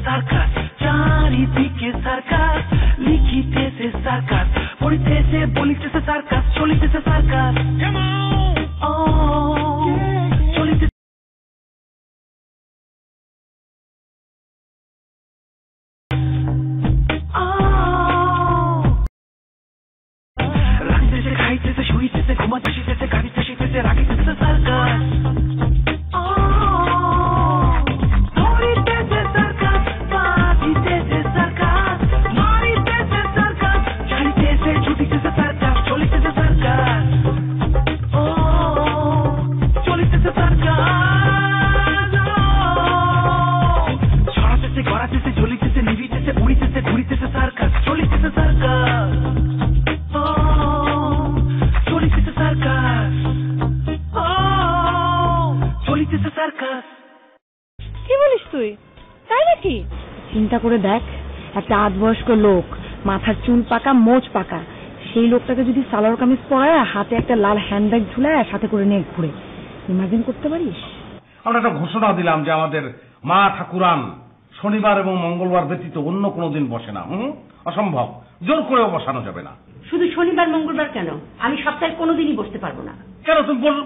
Circus, চারিদিকে circus, লিখিতেছে circus, পড়িতেছে বলিতেছে circus, চলিতেছে circus. চলিতেছে রাখিতেছে, খাইতেছে, শুইতেছে, ঘুমাতে শিখতেছে, গাড়িতে শিখতেছে, রাখিতেছে সার্কাস। কি বলিস তুই? তাই নাকি? চিন্তা করে দেখ, একটা আধবয়স্ক লোক, মাথার চুল পাকা, মোচ পাকা, সেই লোকটাকে যদি সালোয়ার কামিজ পরায়, হাতে একটা লাল হ্যান্ডব্যাগ ঝুলায়, সাথে করে নিয়ে ঘুরে, ইমাজিন করতে পারিস? আমরা একটা ঘোষণা দিলাম যে আমাদের মা ঠাকুরান শনিবার এবং মঙ্গলবার ব্যতীত অন্য কোনো দিন বসে না। অসম্ভব, জোর করেও বসানো যাবে না। শুধু শনিবার মঙ্গলবার কেন, আমি সপ্তাহে কোনোদিনই বসতে পারবো না। কেন তুমি বল?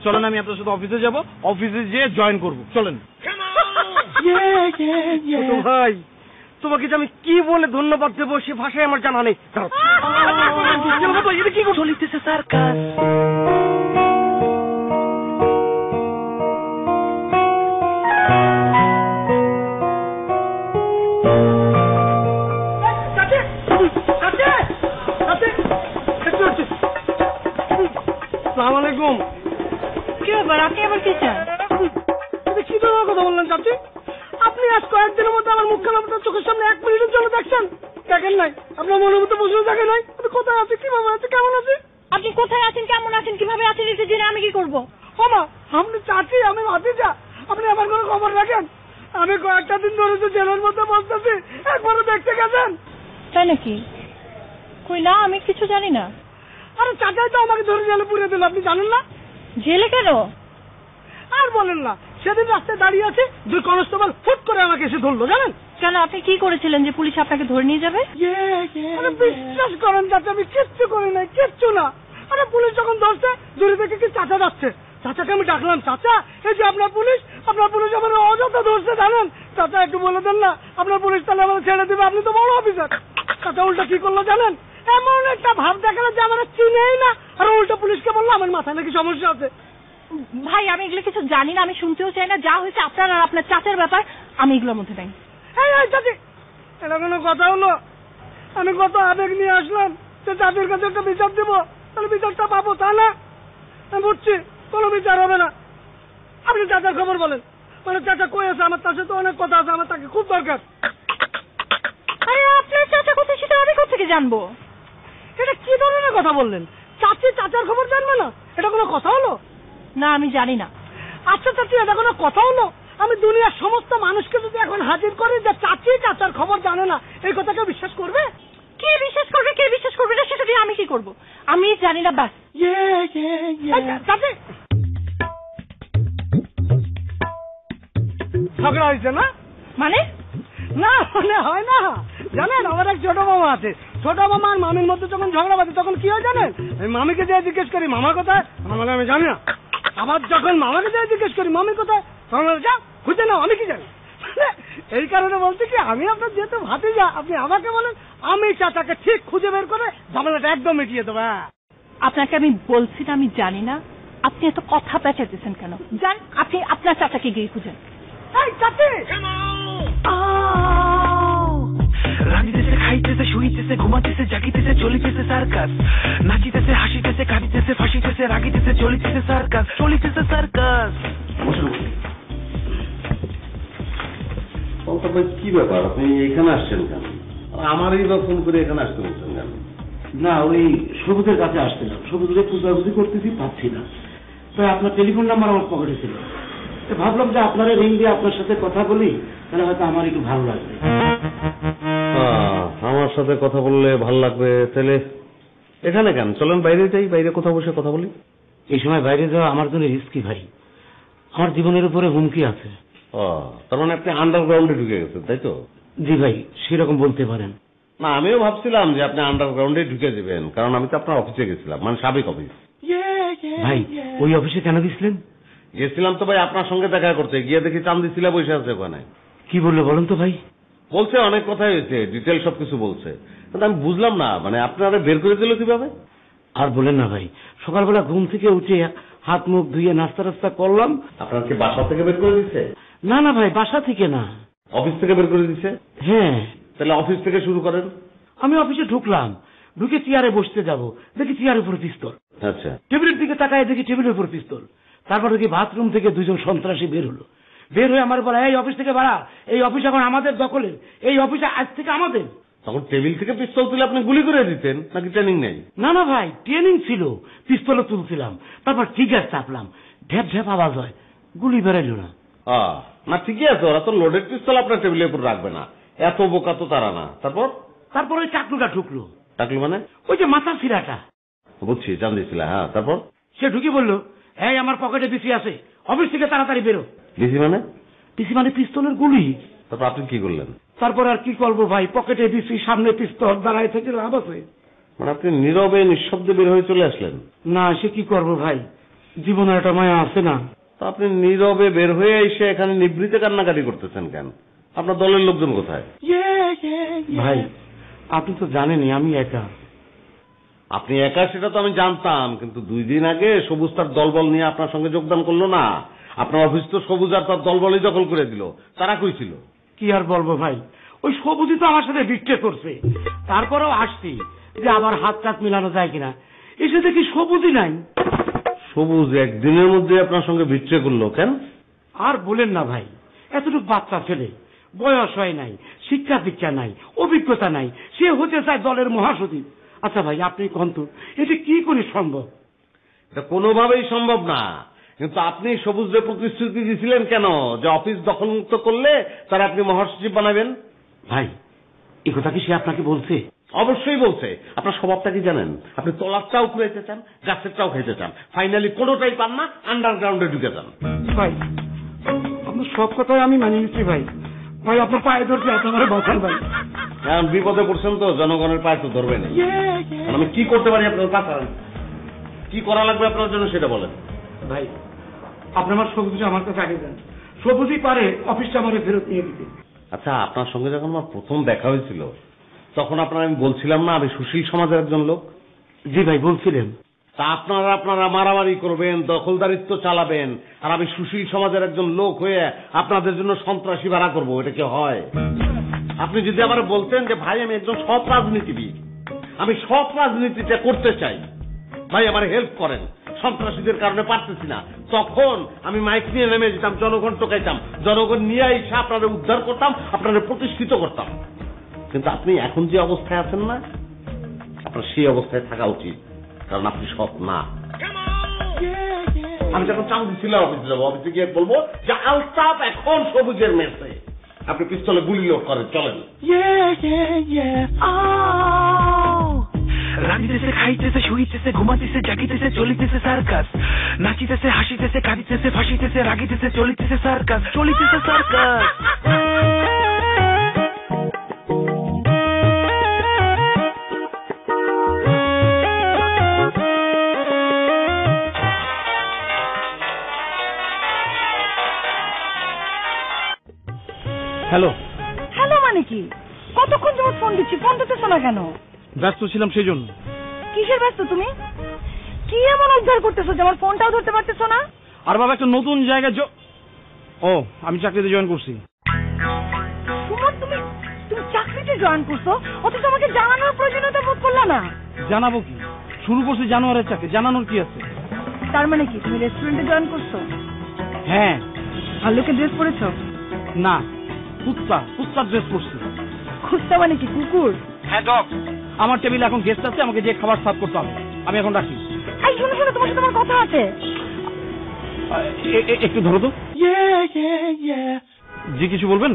চলেন, আমি আপনার সাথে অফিসে যাব, অফিসে যেয়ে জয়েন করবো। চলেন ভাই, তোমাকে যে আমি কি বলে ধন্যবাদ দেবো সে ভাষায় আমার জানা নেই। কি চলিতেছে সার্কাস। আসসালামু আলাইকুম। কি ব্যাপার, আপনি আবার কি চান? কি ধরনের কথা বললেন চাচি? আপনি আজ কয়েকদিনের মধ্যে আমার মুখখানা আপনার চোখের সামনে 1 মিনিটের জন্য দেখছেন? দেখেন নাই? আপনার মনের মধ্যে বসে থাকে নাই? আপনি কোথায় আছেন, কিভাবে আছে, কেমন আছে? আপনি কোথায় আছেন, কেমন আছেন, কিভাবে আছেন, এটা জেনে আমি কি করবো? মা, আপনি চাচি, আমি ভাতিজা, আপনি আমার কোনো খবর রাখেন? আমি কয়েকটা দিন ধরে তো জেলের মধ্যে বসতেছি, একবারও দেখতে গেছেন? তাই নাকি? কই না, আমি কিছু জানি না। আরে চাচাই তো আমাকে ধরে জেলে পুরে দিল, আপনি জানেন না? জেলে কেন? আর বলেন না, সেদিন রাস্তায় দাঁড়িয়ে আছে, 2 কনস্টেবল ফুট করে আমাকে এসে ধরলো, জানেন? কেন, আপনি কি করেছিলেন যে পুলিশ আপনাকে ধরে নিয়ে যাবে? আরে বিশ্বাস করেন চাচা, আমি কিচ্ছু করি নাই, কিচ্ছু না। আরে পুলিশ যখন ধরছে, দূরে থেকে কি চাচা যাচ্ছে, চাচাকে আমি ডাকলাম, চাচা এই যে আপনার পুলিশ আমার অযথা ধরছে, জানেন? চাচা একটু বলে দেন না, আপনার পুলিশ তাহলে আমার ছেড়ে দিবে, আপনি তো বড় অফিসার। চাচা উল্টা কি করলো জানেন? এমন একটা ভাব দেখালো যে আমার চিনেই না, আর উল্টা পুলিশকে বললো আমার মাথায় নাকি সমস্যা আছে। ভাই, আমি এগুলো কিছু জানি না, আমি শুনতেও চাই না। যা হয়েছে আপনার আর আপনার চাচার ব্যাপার, আমি এগুলোর মধ্যে নাই। এই চাচি, এটা কোনো কথা হলো? আমি কত আবেগ নিয়ে আসলাম যে চাচির কাছে একটা বিচার দিব, তাহলে বিচারটা পাবো, তা না? আমি বুঝছি কোনো বিচার হবে না। আপনি চাচার খবর বলেন, মানে চাচা কই আছে? আমার তার সাথে অনেক কথা আছে, আমার তাকে খুব দরকার। আরে আপনার চাচা কোথায়, সেটা আমি কোথেকে জানবো? এটা কি ধরনের কথা বললেন? চাচি চাচার খবর জানবে না, এটা কোনো কথা হলো? না, আমি জানি না। আচ্ছা চাচি, এটা কোনো কথা হলো? আমি দুনিয়ার সমস্ত মানুষকে যদি এখন হাজির করি যে চাচি চাচার খবর জানে না, এই কথা কেউ বিশ্বাস করবে? কে বিশ্বাস করবে, কে বিশ্বাস করবে না, সেটা দিয়ে আমি কি করবো? আমি জানি না, বাস। চাচি, ঝগড়া হয়েছে না? মানে? না মানে হয় না, জানেন? আমার এক ছোট মামা আছে, ছোট মামা আর মামির মধ্যে যখন ঝগড়া বাজে তখন কি হয় জানেন? আমি মামিকে যেয়ে জিজ্ঞেস করি মামা কোথায়, আমার আমি জানি না। আবার যখন মামাকে যেয়ে জিজ্ঞেস করি মামি কোথায়, তখন যা খুঁজে নাও, আমি কি জানি। এই কারণে বলছি কি, আমি আপনার যেহেতু ভাতিজা, আপনি আমাকে বলেন, আমি চাচাকে ঠিক খুঁজে বের করে ঝামেলাটা একদম মিটিয়ে দেবো। আপনাকে আমি বলছি না আমি জানি না, আপনি এত কথা পেঁচাতেছেন কেন? যান, আপনি আপনার চাচাকে গিয়ে খুঁজেন। চাচি, রাঁধিতেছে, খাইতেছে, শুইতেছে, ঘুমাতেছে, জাগিতেছে, চলিতেছে সার্কাস, নাচিতেছে, হাসিতেছে, কাঁদিতেছে, ফাঁসিতেছে, রাগিতেছে, চলিতেছে সার্কাস, চলিতেছে সার্কাস। কি ব্যাপার, আপনি এখানে আসছেন কেন? আমারই বা ফোন করে এখানে আসতে বলছেন কেন? না, ওই সবুজের কাছে আসছিলাম, সবুজকে খুঁজাখুঁজি করতেছি, পাচ্ছি না, তাই আপনার টেলিফোন নাম্বার আমার পকেটে ছিল, ভাবলাম যে আপনার রিং দিয়ে আপনার সাথে কথা বলি, তাহলে হয়তো আমার একটু ভালো লাগবে। আমার সাথে কথা বললে ভালো লাগবে, তাহলে এখানে কেন? চলেন বাইরে যাই, বাইরে কোথাও বসে কথা বলি। এই সময় বাইরে যাওয়া আমার জন্য রিস্কি ভাই, আমার জীবনের উপরে হুমকি আছে। ও, তার মানে আপনি আন্ডারগ্রাউন্ডে ঢুকে গেছেন, তাই তো? জি ভাই, সেরকম বলতে পারেন। না, আমিও ভাবছিলাম যে আপনি আন্ডারগ্রাউন্ডে ঢুকে যাবেন, কারণ আমি তো আপনার অফিসে গেছিলাম, মানে সাবেক অফিস। ভাই, ওই অফিসে কেন গেছিলেন? গেছিলাম তো ভাই আপনার সঙ্গে দেখা করতে, গিয়ে দেখি চান্দি ছিলা বসে আছে ওখানে। কি বললো বলেন তো ভাই? বলছে অনেক কথাই হয়েছে, ডিটেল সবকিছু বলছে, কিন্তু আমি বুঝলাম না, মানে আপনারা বের করে দিল কিভাবে? আর বলেন না ভাই, সকালবেলা ঘুম থেকে উঠে হাত মুখ ধুয়ে নাস্তা রাস্তা করলাম। আপনার কি বাসা থেকে বের করে দিচ্ছে? না না ভাই, বাসা থেকে না, অফিস থেকে বের করে দিচ্ছে? হ্যাঁ। তাহলে অফিস থেকে শুরু করেন। আমি অফিসে ঢুকলাম, ঢুকে চেয়ারে বসতে যাব, দেখি চেয়ারের উপর পিস্তল। আচ্ছা। টেবিলের দিকে তাকায় দেখি টেবিলের উপর পিস্তল। তারপর দেখি বাথরুম থেকে দুজন সন্ত্রাসী বের হলো, বের হয়ে আমার বলে, এই অফিস থেকে বাড়া, এই অফিস এখন আমাদের দখলের, এই অফিসে আজ থেকে আমাদের। তখন টেবিল থেকে পিস্তল তুলে আপনি গুলি করে দিতেন নাকি ট্রেনিং নেই? না না ভাই, ট্রেনিং ছিল, পিস্তলও তুলছিলাম, তারপর ট্রিগার চাপলাম, ঢ্যাপ ঢ্যাপ আওয়াজ হয়, গুলি বেরাইল না। না ঠিকই আছে, ওরা তো লোডেড পিস্তল আপনার টেবিলের উপর রাখবে না, এত বোকা তো তারা না। তারপর ওই টাকলুটা ঢুকলো। টাকলু মানে? ওই যে মাথা ছিঁড়াটা। বুঝছি, চান্দি ছিল। হ্যাঁ, তারপর? সে ঢুকে বললো, এই আমার পকেটে বিসি আছে, অফিস থেকে তাড়াতাড়ি বেরো। বিসি মানে? বিসি মানে পিস্তলের গুলি। তারপর আপনি কি করলেন? তারপর আর কি করবো ভাই, পকেটে বিসি, সামনে পিস্তল, দাঁড়ায় থেকে লাভ আছে? মানে আপনি নীরবে নিঃশব্দে বের হয়ে চলে আসলেন? না, সে কি করবো ভাই, জীবনে একটা মায়া আছে না। তো আপনি নীরবে বের হয়ে এসে এখানে নিভৃতে কান্নাকাটি করতেছেন কেন? আপনার দলের লোকজন কোথায়? ভাই, আপনি তো জানেনই আমি একা। আপনি একা সেটা তো আমি জানতাম, কিন্তু 2 দিন আগে সবুজ তার দলবল নিয়ে আপনার সঙ্গে যোগদান করলো না? আপনার অফিস তো সবুজ আর তার দলবলই দখল করে দিল। তারা কই ছিল? কি আর বলবো ভাই, ওই সবুজই তো আমার সাথে বিট্রে করছে। তারপরেও আসছি যে আবার হাত টাত মিলানো যায় কিনা, এসে দেখি সবুজই নাই। সবুজ একদিনের মধ্যে আপনার সঙ্গে বিট্রে করলো কেন? আর বলেন না ভাই, এতটুকু বাচ্চা ছেলে, বয়স হয় নাই, শিক্ষা দীক্ষা নাই, অভিজ্ঞতা নাই, সে হতে চায় দলের মহাসচিব। আচ্ছা ভাই, আপনি কোন তো এটা কি করে সম্ভব? এটা কোনোভাবেই সম্ভব না। কিন্তু আপনি সবুজের প্রতিশ্রুতি দিয়েছিলেন কেন যে অফিস দখলমুক্ত করলে তারা আপনি মহাসচিব বানাবেন? ভাই, এই কথা কি সে আপনাকে বলছে? অবশ্যই বলছে। আপনার স্বভাবটা কি জানেন? আপনি তলারটাও খুঁড়াইতে চান, গাছেরটাও খেতে চান, ফাইনালি কোনোটাই পান না, আন্ডারগ্রাউন্ডে ঢুকে যান। ভাই, আপনার সব কথাই আমি মানিয়ে নিচ্ছি ভাই। ভাই, আপনার পায়ে ধরছি, আপনার বাঁচান ভাই। এখন বিপদে পড়ছেন তো, জনগণের পায়ে তো ধরবেন। আমি কি করতে পারি আপনার কাছে? কি করা লাগবে আপনার জন্য সেটা বলেন। ভাই, আপনি আমার সবুজ আমার কাছে আগে যান, সবুজই পারে অফিসটা আমার ফেরত নিয়ে দিতে। আচ্ছা, আপনার সঙ্গে যখন আমার প্রথম দেখা হয়েছিল তখন আপনার আমি বলছিলাম না আমি সুশীল সমাজের একজন লোক? জি ভাই, বলছিলেন। তা আপনারা মারামারি করবেন, দখলদারিত্ব চালাবেন, আর আমি সুশীল সমাজের একজন লোক হয়ে আপনাদের জন্য সন্ত্রাসী ভাড়া করবো, এটা কি হয়? আপনি যদি আবার বলতেন যে ভাই আমি একজন সৎ রাজনীতিবিদ, আমি সৎ রাজনীতিটা করতে চাই, ভাই আমার হেল্প করেন, সন্ত্রাসীদের কারণে পারতেছি না, তখন আমি মাইক নিয়ে নেমে যেতাম, জনগণ টোকাইতাম, জনগণ নিয়ে এসে আপনাদের উদ্ধার করতাম, আপনাদের প্রতিষ্ঠিত করতাম। কিন্তু আপনি এখন যে অবস্থায় আছেন না, আপনার সেই অবস্থায় থাকা উচিত, কারণ আপনি সৎ না। আমি যখন চাকরি ছিলাম অফিসে যাবো, অফিসে গিয়ে বলবো যে আলতাফ এখন সবুজের মেসে, আপনি পিস্তলে গুলি লোড করেন, চলেন। রাঁধিতেছে, খাইতেছে, শুইতেছে, ঘুমাইতেছে, জাগিতেছে, চলিতেছে সার্কাস, নাচিতেছে, হাসিতেছে, কাঁদিতেছে, ফাঁসিতেছে, রাগিতেছে, চলিতেছে সার্কাস, চলিতেছে সার্কাস। হ্যালো। হ্যালো মানে কি? কতক্ষণ যাবত ফোন দিচ্ছি, ফোন দিতেছো না কেন? ব্যস্ত ছিলাম সেই জন্য। কিসের ব্যস্ত তুমি? কি এমন উদ্ধার করতেছো যে আমার ফোনটাও ধরতে পারতেছো না? আর বাবা, একটা নতুন জায়গায় আমি চাকরিতে জয়েন করছি। সুমন, তুমি চাকরিতে জয়েন করছো, অথচ আমাকে জানানোর প্রয়োজনীয়তা বোধ করলা না? জানাবো কি, শুরু করছি জানুয়ারির চাকরি, জানানোর কি আছে? তার মানে কি তুমি রেস্টুরেন্টে জয়েন করছো? হ্যাঁ। ভাল্লুকের ড্রেস পরেছো? না, কুত্তার ড্রেস পরছি। কুত্তা মানে কি, কুকুর? হ্যাঁ, ডগ। আমার টেবিলে এখন গেস্ট আছে, আমাকে যে খাবার সার্ভ করতে হবে। আমি এখন রাখি। এই শোনো, তোমার সাথে আমার কথা আছে। একটু ধরো তো। জি, কিছু বলবেন?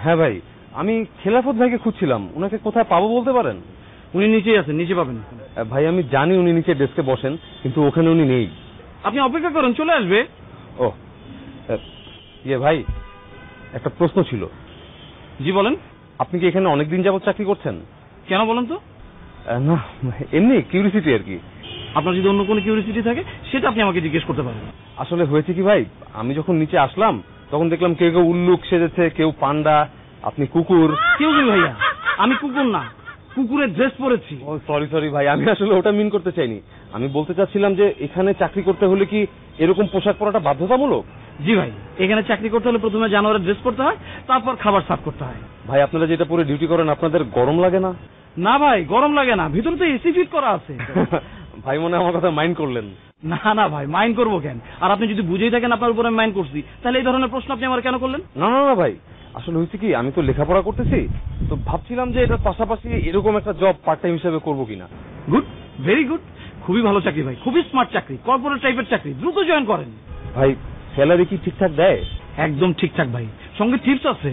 হ্যাঁ ভাই, আমি খেলাফত ভাইকে খুঁজছিলাম, ওনাকে কোথায় পাবো বলতে পারেন? উনি নিচেই আছেন, নিচে পাবেন। ভাই আমি জানি উনি নিচে ডেস্কে বসেন, কিন্তু ওখানে উনি নেই। আপনি অপেক্ষা করেন, চলে আসবে। ও ভাই, একটা প্রশ্ন ছিল। জি বলেন। আপনি কি এখানে অনেকদিন যাবত চাকরি করছেন? কেন বলেন তো? না, এমনি কিউরিসিটি আর কি। আপনার যদি অন্য কোনো কিউরিসিটি থাকে সেটা আপনি আমাকে জিজ্ঞেস করতে পারেন। আসলে হয়েছে কি ভাই, আমি যখন নিচে আসলাম তখন দেখলাম কেউ কেউ উল্লুক সেজেছে, কেউ পান্ডা, আপনি কুকুর। কেউ কি ভাইয়া? আমি কুকুর না, কুকুরের ড্রেস পরেছি। ও সরি ভাই, আমি আসলে ওটা মিন করতে চাইনি। আমি বলতে চাচ্ছিলাম যে এখানে চাকরি করতে হলে কি এরকম পোশাক পরাটা বাধ্যতামূলক? জি ভাই, এখানে চাকরি করতে হলে প্রথমে জানোয়ারের ড্রেস পরতে হয়, তারপর খাবার সার্ভ করতে হয়। ভাই আপনারা যেটা পরে ডিউটি করেন আপনাদের গরম লাগে না? না ভাই, গরম লাগে না, ভিতরে তো এসি ফিট করা আছে। ভাই মনে আমার কথা মাইন্ড করলেন? না ভাই, মাইন্ড করবো কেন? আর আপনি যদি বুঝেই থাকেন আপনার উপরে মাইন্ড করছি, তাহলে এই ধরনের প্রশ্ন আপনি আমার কেন করলেন? না ভাই, আসলে হয়েছে কি, আমি তো লেখাপড়া করতেছি, তো ভাবছিলাম যে এটার পাশাপাশি এরকম একটা জব পার্ট টাইম হিসেবে করবো কিনা। গুড, ভেরি গুড, খুবই ভালো চাকরি ভাই, খুবই স্মার্ট চাকরি, কর্পোরেট টাইপের চাকরি, দ্রুত জয়েন করেন। ভাই স্যালারি কি ঠিকঠাক দেয়? একদম ঠিকঠাক ভাই, সঙ্গে টিপস আছে।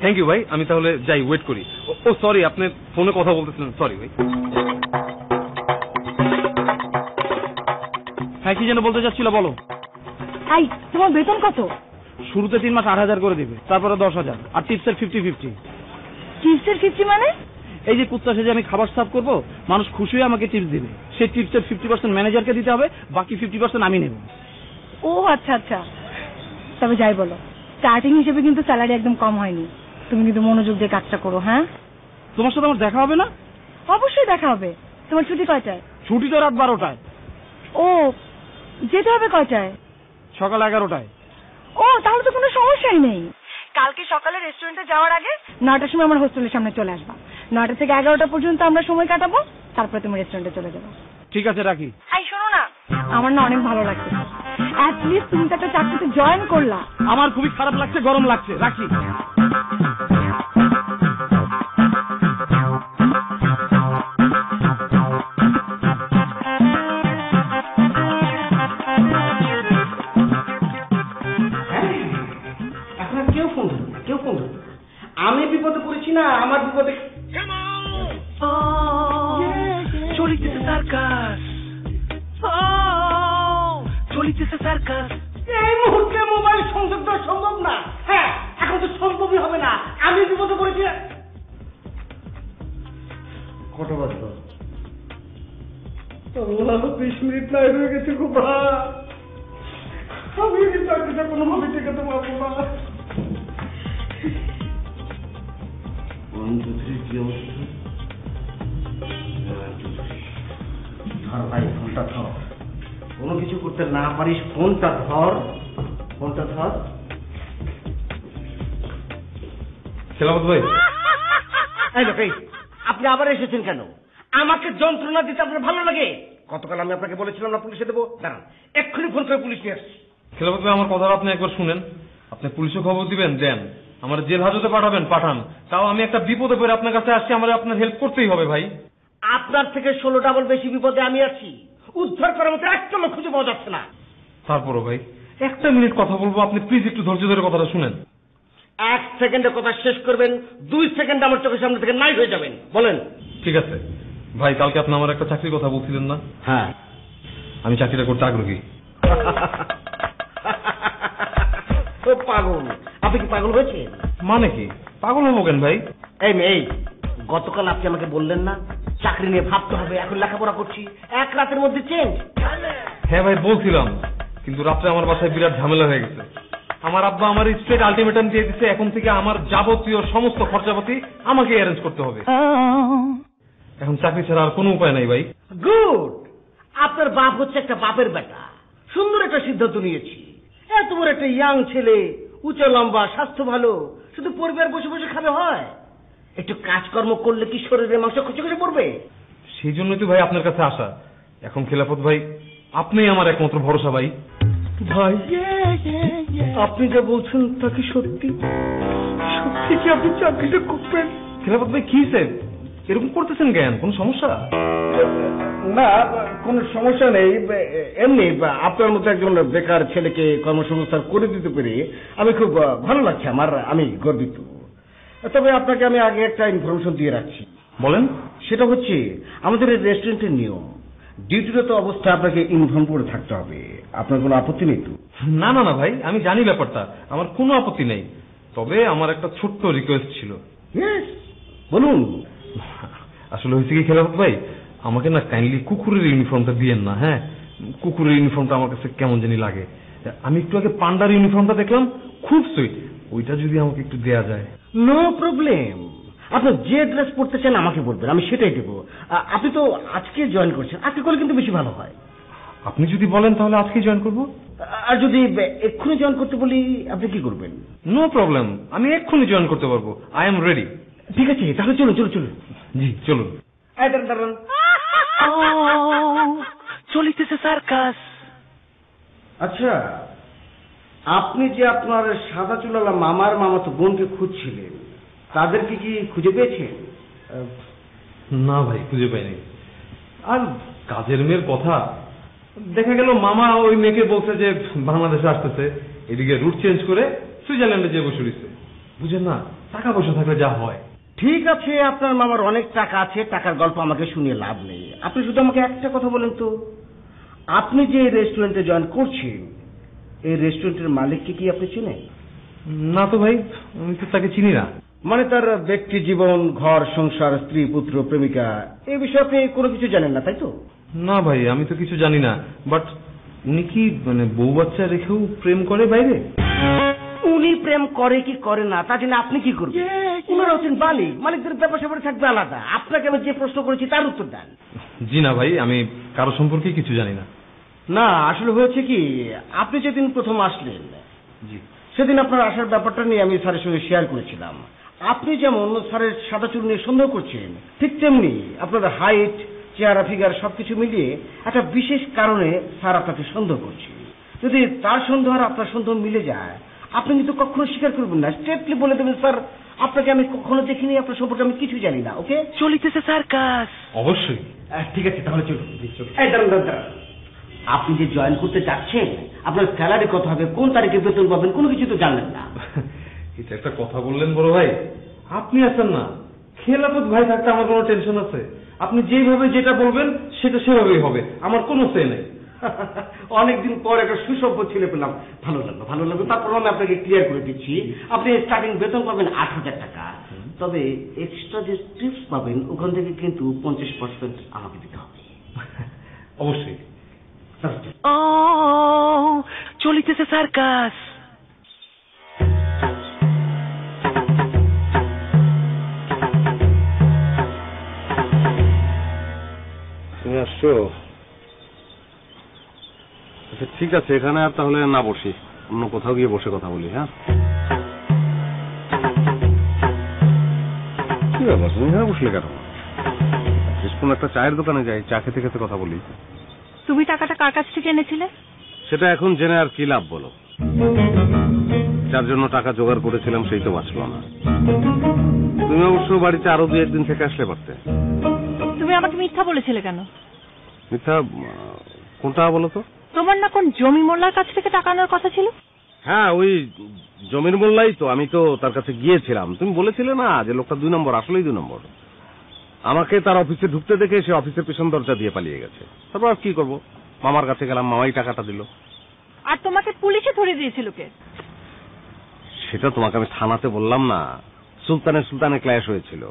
থ্যাংক ইউ ভাই, আমি তাহলে যাই, ওয়েট করি। ও সরি, আপনি ফোনে কথা বলতেছিলেন, সরি ভাই। হ্যাঁ, কি যেন বলতে চাচ্ছিল বলো। এই তোমার বেতন কত? শুরুতে 3 মাস 8,000 করে দিবে, তারপরে 10,000, আর টিপসের 50-50। টিপসের 50 মানে? এই যে কুত্তা সেজে আমি খাবার সার্ভ করবো, মানুষ খুশি হয়ে আমাকে টিপস দিবে, সেই টিপসের 50% ম্যানেজারকে দিতে হবে, বাকি 50% আমি নেব। ও আচ্ছা, তবে যাই বলো, স্টার্টিং হিসেবে কিন্তু স্যালারি একদম কম হয়নি। তুমি কিন্তু মনোযোগ দিয়ে কাজটা করো। হ্যাঁ, তোমার সাথে আমার দেখা হবে না? অবশ্যই দেখা হবে। তোমার ছুটি কয়টায়? ছুটি তো রাত 12টায়। ও, যেতে হবে কয়টায়? সকাল 11টায়। ও, তাহলে তো কোনো সমস্যাই নেই। কালকে সকালে রেস্টুরেন্টে যাওয়ার আগে 9টার সময় আমার হোস্টেলের সামনে চলে আসবা। 9টা থেকে 11টা পর্যন্ত আমরা সময় কাটাবো, তারপরে তুমি রেস্টুরেন্টে চলে যাবো। ঠিক আছে, রাখি। এই শোনো না, আমার না অনেক ভালো লাগছে। অ্যাটলিস্ট তুমি তো একটা চাকরিতে জয়েন করলা। আমার খুবই খারাপ লাগছে, গরম লাগছে, রাখি। আমি বিপদে পড়েছি না, আমার বিপদে চলিতেছে সার্কাস, চলিতেছে সার্কাস। এই মুহূর্তে মোবাইল সংযোগ দেওয়া সম্ভব না। হ্যাঁ, এখন তো সম্ভবই হবে না, আমি বিপদে পড়েছি। কটা বাজলো? 20 মিনিট নাই হয়ে গেছে। খুব আমি চাকরিটা কোনোভাবে টেকাতে পারবো না। কি অবস্থা? ধর ভাই, ফোনটা ধর। কোনো কিছু করতে না পারিস, ফোনটা ধর। খেলাফত ভাই, আপনি আবার এসেছেন কেন? আমাকে যন্ত্রণা দিতে আপনার ভালো লাগে? গতকাল আমি আপনাকে বলেছিলাম না পুলিশে দেবো। দাঁড়ান, এক্ষুনি ফোন করে পুলিশ নিয়ে আসছি। খেলাফত ভাই, আমার কথাটা আপনি একবার শুনেন। আপনি পুলিশে খবর দিবেন, দেন। আমার জেল হাজতে পাঠান। তাও আমি একটা বিপদে পড়ে আপনার কাছে আসছি, আমার আপনার হেল্প করতেই হবে ভাই। আপনার থেকে 16 ডাবল বেশি বিপদে আমি আছি। উদ্ধার করার মতো একটা লোক খুঁজে পাওয়া যাচ্ছে না। তারপরও ভাই, 1 মিনিট কথা বলবো, আপনি প্লিজ একটু ধৈর্য ধরে কথাটা শুনেন। 1 সেকেন্ডে কথা শেষ করবেন, 2 সেকেন্ডে আমার চোখের সামনে থেকে নাই হয়ে যাবেন। বলেন। ঠিক আছে ভাই, কালকে আপনি আমার একটা চাকরির কথা বলছিলেন না? হ্যাঁ, আমি চাকরিটা করতে আগ্রহী। পাগল, আপনি কি পাগল হয়েছেন? মানে কি পাগল হবো কেন ভাই? এই গতকাল আপনি আমাকে বললেন না চাকরি নিয়ে ভাবতে হবে, এখন লেখাপড়া করছি, 1 রাতের মধ্যে চেঞ্জ। হ্যাঁ ভাই, বলছিলাম, কিন্তু রাত্রে আমার বাসায় বিরাট ঝামেলা হয়ে গেছে। আমার আব্বা আমার স্ট্রেট আলটিমেটাম দিয়ে দিচ্ছে, এখন থেকে আমার যাবতীয় সমস্ত খরচাপাতি আমাকে অ্যারেঞ্জ করতে হবে। এখন চাকরি ছাড়া আর কোনো উপায় নাই ভাই। গুড, আপনার বাপ হচ্ছে একটা বাপের বেটা, সুন্দর একটা সিদ্ধান্ত নিয়েছি। এত বড় একটা ইয়াং ছেলে, উঁচা লম্বা, স্বাস্থ্য ভালো, শুধু পরিবার বসে বসে খাবে হয়? একটু কাজকর্ম করলে কি শরীরের মাংস খসে খসে পড়বে? সেই জন্যই তো ভাই আপনার কাছে আসা। এখন খেলাফত ভাই, আপনিই আমার একমাত্র ভরসা ভাই। ভাই, আপনি যা বলছেন তা কি সত্যি? সত্যি কি আপনি চাকরিটা করবেন? খেলাফত ভাই, কি স্যার এরকম করতেছেন কেন? কোন সমস্যা? না, কোন সমস্যা নেই। এমনি আপনার মতো একজন বেকার ছেলেকে কর্মসংস্থান করে দিতে পেরে আমি খুব ভালো লাগছে আমার, আমি গর্বিত। তবে আপনাকে আমি আগে একটা ইনফরমেশন দিয়ে রাখছি। বলেন। সেটা হচ্ছে আমাদের এই রেস্টুরেন্টের নিয়ম, ডিউটিরত অবস্থায় আপনাকে ইউনিফর্ম পরে থাকতে হবে। আপনার কোনো আপত্তি নেই তো? না ভাই, আমি জানি ব্যাপারটা, আমার কোনো আপত্তি নেই। তবে আমার একটা ছোট্ট রিকোয়েস্ট ছিল। বলুন। আসলে হয়েছে কি খেলাফত ভাই, আমাকে না কাইন্ডলি কুকুরের ইউনিফর্মটা দিয়েন না। হ্যাঁ, কুকুরের ইউনিফর্মটা আমার কাছে কেমন জানি লাগে। আমি একটু আগে পান্ডার ইউনিফর্মটা দেখলাম, খুব সুইট, ওইটা যদি আমাকে একটু দেয়া যায়। নো প্রবলেম, আপনি যে ড্রেস পরতে চান আমাকে বলবেন, আমি সেটাই দেবো। আপনি তো আজকে জয়েন করছেন, আজকে করলে কিন্তু বেশি ভালো হয়। আপনি যদি বলেন তাহলে আজকেই জয়েন করবো। আর যদি এক্ষুনি জয়েন করতে বলি আপনি কি করবেন? নো প্রবলেম, আমি এক্ষুনি জয়েন করতে পারবো, আই এম রেডি। ঠিক আছে, তাহলে চলুন চলুন চলুন। জি চলুন। চলিতেছে সার্কাস। আচ্ছা, আপনি যে আপনার সাদা চুলালা মামার মামাতো বোনকে খুঁজছিলেন, তাদেরকে কি খুঁজে পেয়েছেন? না ভাই, খুঁজে পাইনি। আর কাজের মেয়ের কথা, দেখা গেল মামা ওই মেয়েকে বলছে যে বাংলাদেশে আসতেছে, এদিকে রুট চেঞ্জ করে সুইজারল্যান্ডে যে বসে রয়েছে। বুঝেন না, টাকা পয়সা থাকলে যা হয়। ঠিক আছে, আপনার মামার অনেক টাকা আছে, টাকার গল্প আমাকে শুনিয়ে লাভ নেই। আপনি শুধু আমাকে একটা কথা বলেন তো, আপনি যে রেস্টুরেন্টে জয়েন করছেন, এই রেস্টুরেন্টের মালিককে কি আপনি চিনেন? না তো ভাই, আমি তো তাকে চিনি না। মানে তার ব্যক্তি জীবন, ঘর সংসার, স্ত্রী পুত্র প্রেমিকা, এই বিষয়ে আপনি কোনো কিছু জানেন না, তাই তো? না ভাই, আমি তো কিছু জানি না। বাট উনি কি মানে বউ বাচ্চা রেখেও প্রেম করে বাইরে? উনি প্রেম করে কি করে না তা জেনে আপনি কি করবেন? উনারা হচ্ছেন মালিক, মালিকদের ব্যাপার স্যাপারে থাকবে আলাদা। আপনাকে আমি যে প্রশ্ন করেছি তার উত্তর দেন। জি না ভাই, আমি কারো সম্পর্কে কিছু জানি না। না, আসলে হয়েছে কি, আপনি যেদিন প্রথম আসলেন, জি, সেদিন আপনার আসার ব্যাপারটা নিয়ে আমি স্যারের সঙ্গে শেয়ার করেছিলাম। আপনি যেমন স্যারের সাদা চুল নিয়ে সন্দেহ করছেন, ঠিক তেমনি আপনার হাইট, চেহারা, ফিগার সবকিছু মিলিয়ে একটা বিশেষ কারণে স্যার আপনাকে সন্দেহ করছে। যদি তার সন্দেহ আর আপনার সন্দেহ মিলে যায়, আপনি কিন্তু কখনো স্বীকার করবেন না, স্ট্রেটলি বলে দেবেন, স্যার আপনাকে আমি কখনো দেখিনি, আপনার সম্পর্কে আমি কিছু জানি না। ওকে? চলিতেছে সার্কাস। অবশ্যই। ঠিক আছে, তাহলে চলুন। এই দাঁড়ান দাঁড়ান দাঁড়ান। আপনি যে জয়েন করতে যাচ্ছেন, আপনার স্যালারি কত হবে, কোন তারিখে বেতন পাবেন, কোনো কিছু তো জানলেন না। এটা একটা কথা বললেন বড় ভাই। আপনি আছেন না, খেলাফত ভাই থাকতে আমার কোনো টেনশন আছে? আপনি যেভাবে যেটা বলবেন সেটা সেভাবেই হবে, আমার কোনো সে নেই। অনেকদিন পর একটা সুসভ্য ছেলে পেলাম, ভালো লাগলো ভালো লাগলো। তারপর আমি আপনাকে ক্লিয়ার করে দিচ্ছি, আপনি স্টার্টিং বেতন পাবেন 8,000 টাকা, তবে এক্সট্রা যে টিপস পাবেন ওখান থেকে কিন্তু 50% আমাকে দিতে হবে। অবশ্যই। ও চলিতেছে সার্কাস। তুমি আসছো? আচ্ছা ঠিক আছে, এখানে আর তাহলে না বসি, অন্য কোথাও গিয়ে বসে কথা বলি। হ্যাঁ, কি ব্যাপার, তুমি এখানে বসলে কেন? কোন একটা চায়ের দোকানে যাই, চা খেতে খেতে কথা বলি। তুমি টাকাটা কার কাছ থেকে এনেছিলে? সেটা এখন জেনে আর কি লাভ বলো? যার জন্য টাকা জোগাড় করেছিলাম সেই তো বাঁচলো না। তুমি অবশ্য বাড়িতে আরো 2-1 দিন থেকে আসলে পারতে। তুমি আমাকে মিথ্যা বলেছিলে কেন? মিথ্যা কোনটা বলো তো? তোমার না কোন জমি মোল্লার কাছ থেকে টাকা আনার কথা ছিল? হ্যাঁ, ওই জমির মোল্লাই তো। আমি তো তার কাছে গিয়েছিলাম, তুমি বলেছিলে না যে লোকটা 2 নম্বর, আসলেই 2 নম্বর। আমাকে তার অফিসে ঢুকতে দেখে সে অফিসের পেছন দরজা দিয়ে পালিয়ে গেছে। তারপর আর কি করবো, মামার কাছে গেলাম, মামাই টাকাটা দিল। আর তোমাকে পুলিশে ধরে দিয়েছিল কে? সেটা তোমাকে আমি থানাতে বললাম না। সুলতানে ক্ল্যাশ হয়েছিল,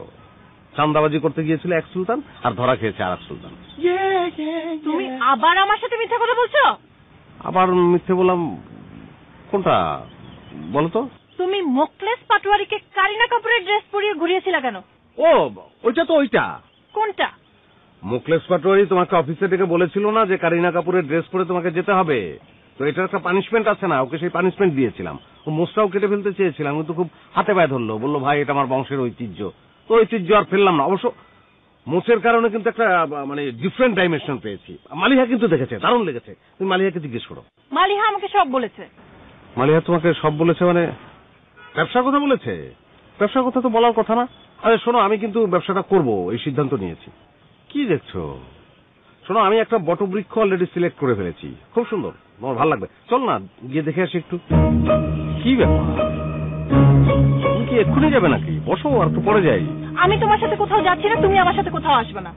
চান্দাবাজি করতে গিয়েছিল এক সুলতান, আর ধরা খেয়েছে আর এক সুলতান। তুমি আবার আমার সাথে মিথ্যা কথা বলছো? আবার মিথ্যে বললাম? কোনটা বলো তো? তুমি মোকলেস পাটোয়ারিকে কারিনা কাপুরের ড্রেস পরিয়ে ঘুরিয়েছিলে কেন? ও ওইটা তো, ওইটা কোনটা? মোকলেস পাটোয়ারি তোমাকে অফিসে থেকে বলেছিল না যে কারিনা কাপুরের ড্রেস পরে তোমাকে যেতে হবে, তো এটার একটা পানিশমেন্ট আছে না, ওকে সেই পানিশমেন্ট দিয়েছিলাম। ও মোষটাও কেটে ফেলতে চেয়েছিলাম, কিন্তু খুব হাতে পায়ে ধরলো, বললো ভাই এটা আমার বংশের ঐতিহ্য। তো ঐতিহ্য আর ফেললাম না। অবশ্য মোষের কারণে কিন্তু একটা মানে ডিফারেন্ট ডাইমেনশন পেয়েছি। মালিহা কিন্তু দেখেছে, দারুণ লেগেছে। তুমি মালিহাকে জিজ্ঞেস করো। মালিহা আমাকে সব বলেছে। মালিহা তোমাকে সব বলেছে মানে? ব্যবসার কথা বলেছে? ব্যবসার কথা তো বলার কথা না। আরে শোনো, আমি কিন্তু ব্যবসাটা করব এই সিদ্ধান্ত নিয়েছি। কি দেখছো? শোনো, আমি একটা বটবৃক্ষ অলরেডি সিলেক্ট করে ফেলেছি, খুব সুন্দর, তোমার ভালো লাগবে। চল না গিয়ে দেখে আসি একটু। কি ব্যাপার, তুমি কি এক্ষুনি যাবে নাকি? বসো, আর একটু পরে যাই। আমি তোমার সাথে কোথাও যাচ্ছি না, তুমি আমার সাথে কোথাও আসবে না।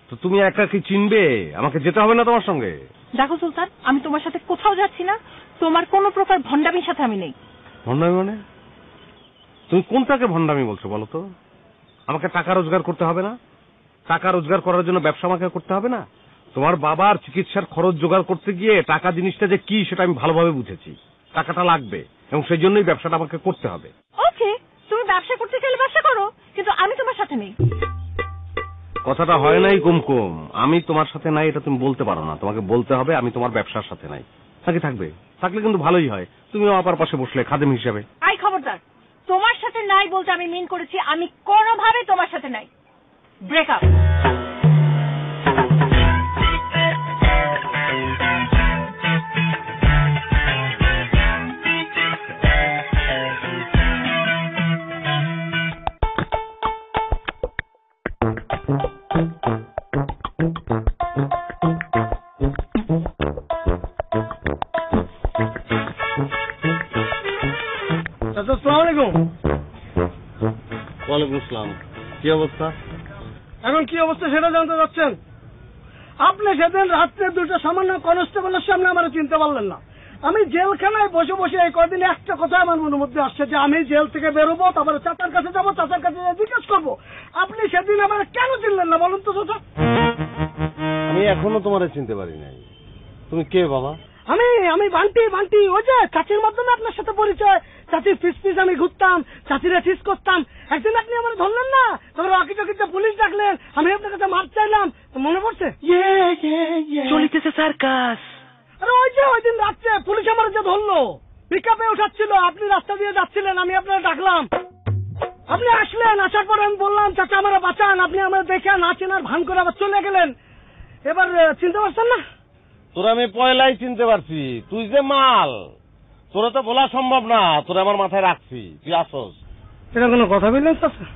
তো তুমি একা কি চিনবে? আমাকে যেতে হবে না তোমার সঙ্গে? দেখো সুলতান, আমি তোমার সাথে কোথাও যাচ্ছি না, তোমার কোনো প্রকার ভণ্ডামির সাথে আমি নেই। ভণ্ডামি মানে? তুমি কোনটাকে ভণ্ডামি বলছো বলো তো? আমাকে টাকা রোজগার করতে হবে না? টাকা রোজগার করার জন্য ব্যবসা আমাকে করতে হবে না? তোমার বাবার চিকিৎসার খরচ জোগাড় করতে গিয়ে টাকা জিনিসটা যে কি সেটা আমি ভালোভাবে বুঝেছি। টাকাটা লাগবে এবং সেই জন্যই ব্যবসাটা আমাকে করতে হবে। ওকে, তুমি ব্যবসা করতে চাইলে ব্যবসা করো, কিন্তু আমি তোমার সাথে নেই। কথাটা হয় নাই কুমকুম, আমি তোমার সাথে নাই এটা তুমি বলতে পারো না। তোমাকে বলতে হবে আমি তোমার ব্যবসার সাথে নাই। নাকি থাকবে? থাকলে কিন্তু ভালোই হয়, তুমিও আপার পাশে বসলে খাদেম হিসাবে। আই খবরদার, তোমার সাথে নাই বলতে আমি মিন করেছি আমি কোনোভাবে তোমার সাথে নাই। ব্রেকআপ। ওয়ালাইকুম আসসালাম। কি অবস্থা? এখন কি অবস্থা সেটা জানতে চাচ্ছেন? আপনি সেদিন রাত্রে দুটো সামান্য কনস্টেবলের সামনে আমার চিনতে পারলেন না। আমি জেলখানায় বসে বসে এই কদিন একটা কথা আমার মনের মধ্যে আসছে যে আমি জেল থেকে বেরোবো, তারপরে চাচার কাছে যাবো, চাচার কাছে জিজ্ঞেস করবো। আপনি সেদিন আমার কেন চিনলেন না বলুন তো চাচা? আমি এখনো তোমারে চিনতে পারি নাই। তুমি কে বাবা? আমি বান্টি ওই যে চাচির মাধ্যমে আপনার সাথে পরিচয়। চাচির ফিস আমি ঘুরতাম, চাচিরা ফিস করতাম। একদিন আপনি আমার ধরলেন না, তারপরে অকিটকিতে পুলিশ ডাকলেন, আমি আপনার কাছে মাপ চাইলাম, মনে পড়ছে? চলিতেছে সার্কাস। আরে ওই যে ওই দিন রাত্রে পুলিশ আমার যে ধরলো, পিকআপে উঠাচ্ছিল, আপনি রাস্তা দিয়ে যাচ্ছিলেন, আমি আপনার ডাকলাম, আপনি আসলেন। আসার পরে আমি বললাম চাচা আমার বাঁচান, আপনি আমার দেখে না চেনার ভান করে আবার চলে গেলেন। এবার চিনতে পারছেন না? তোরা আমি পয়লাই চিনতে পারছি। তুই যে মাল, তোরা তো বলা সম্ভব না, তোরা আমার মাথায় রাখছি। তুই আসস? এটা কোনো কথা বললেন চাচা?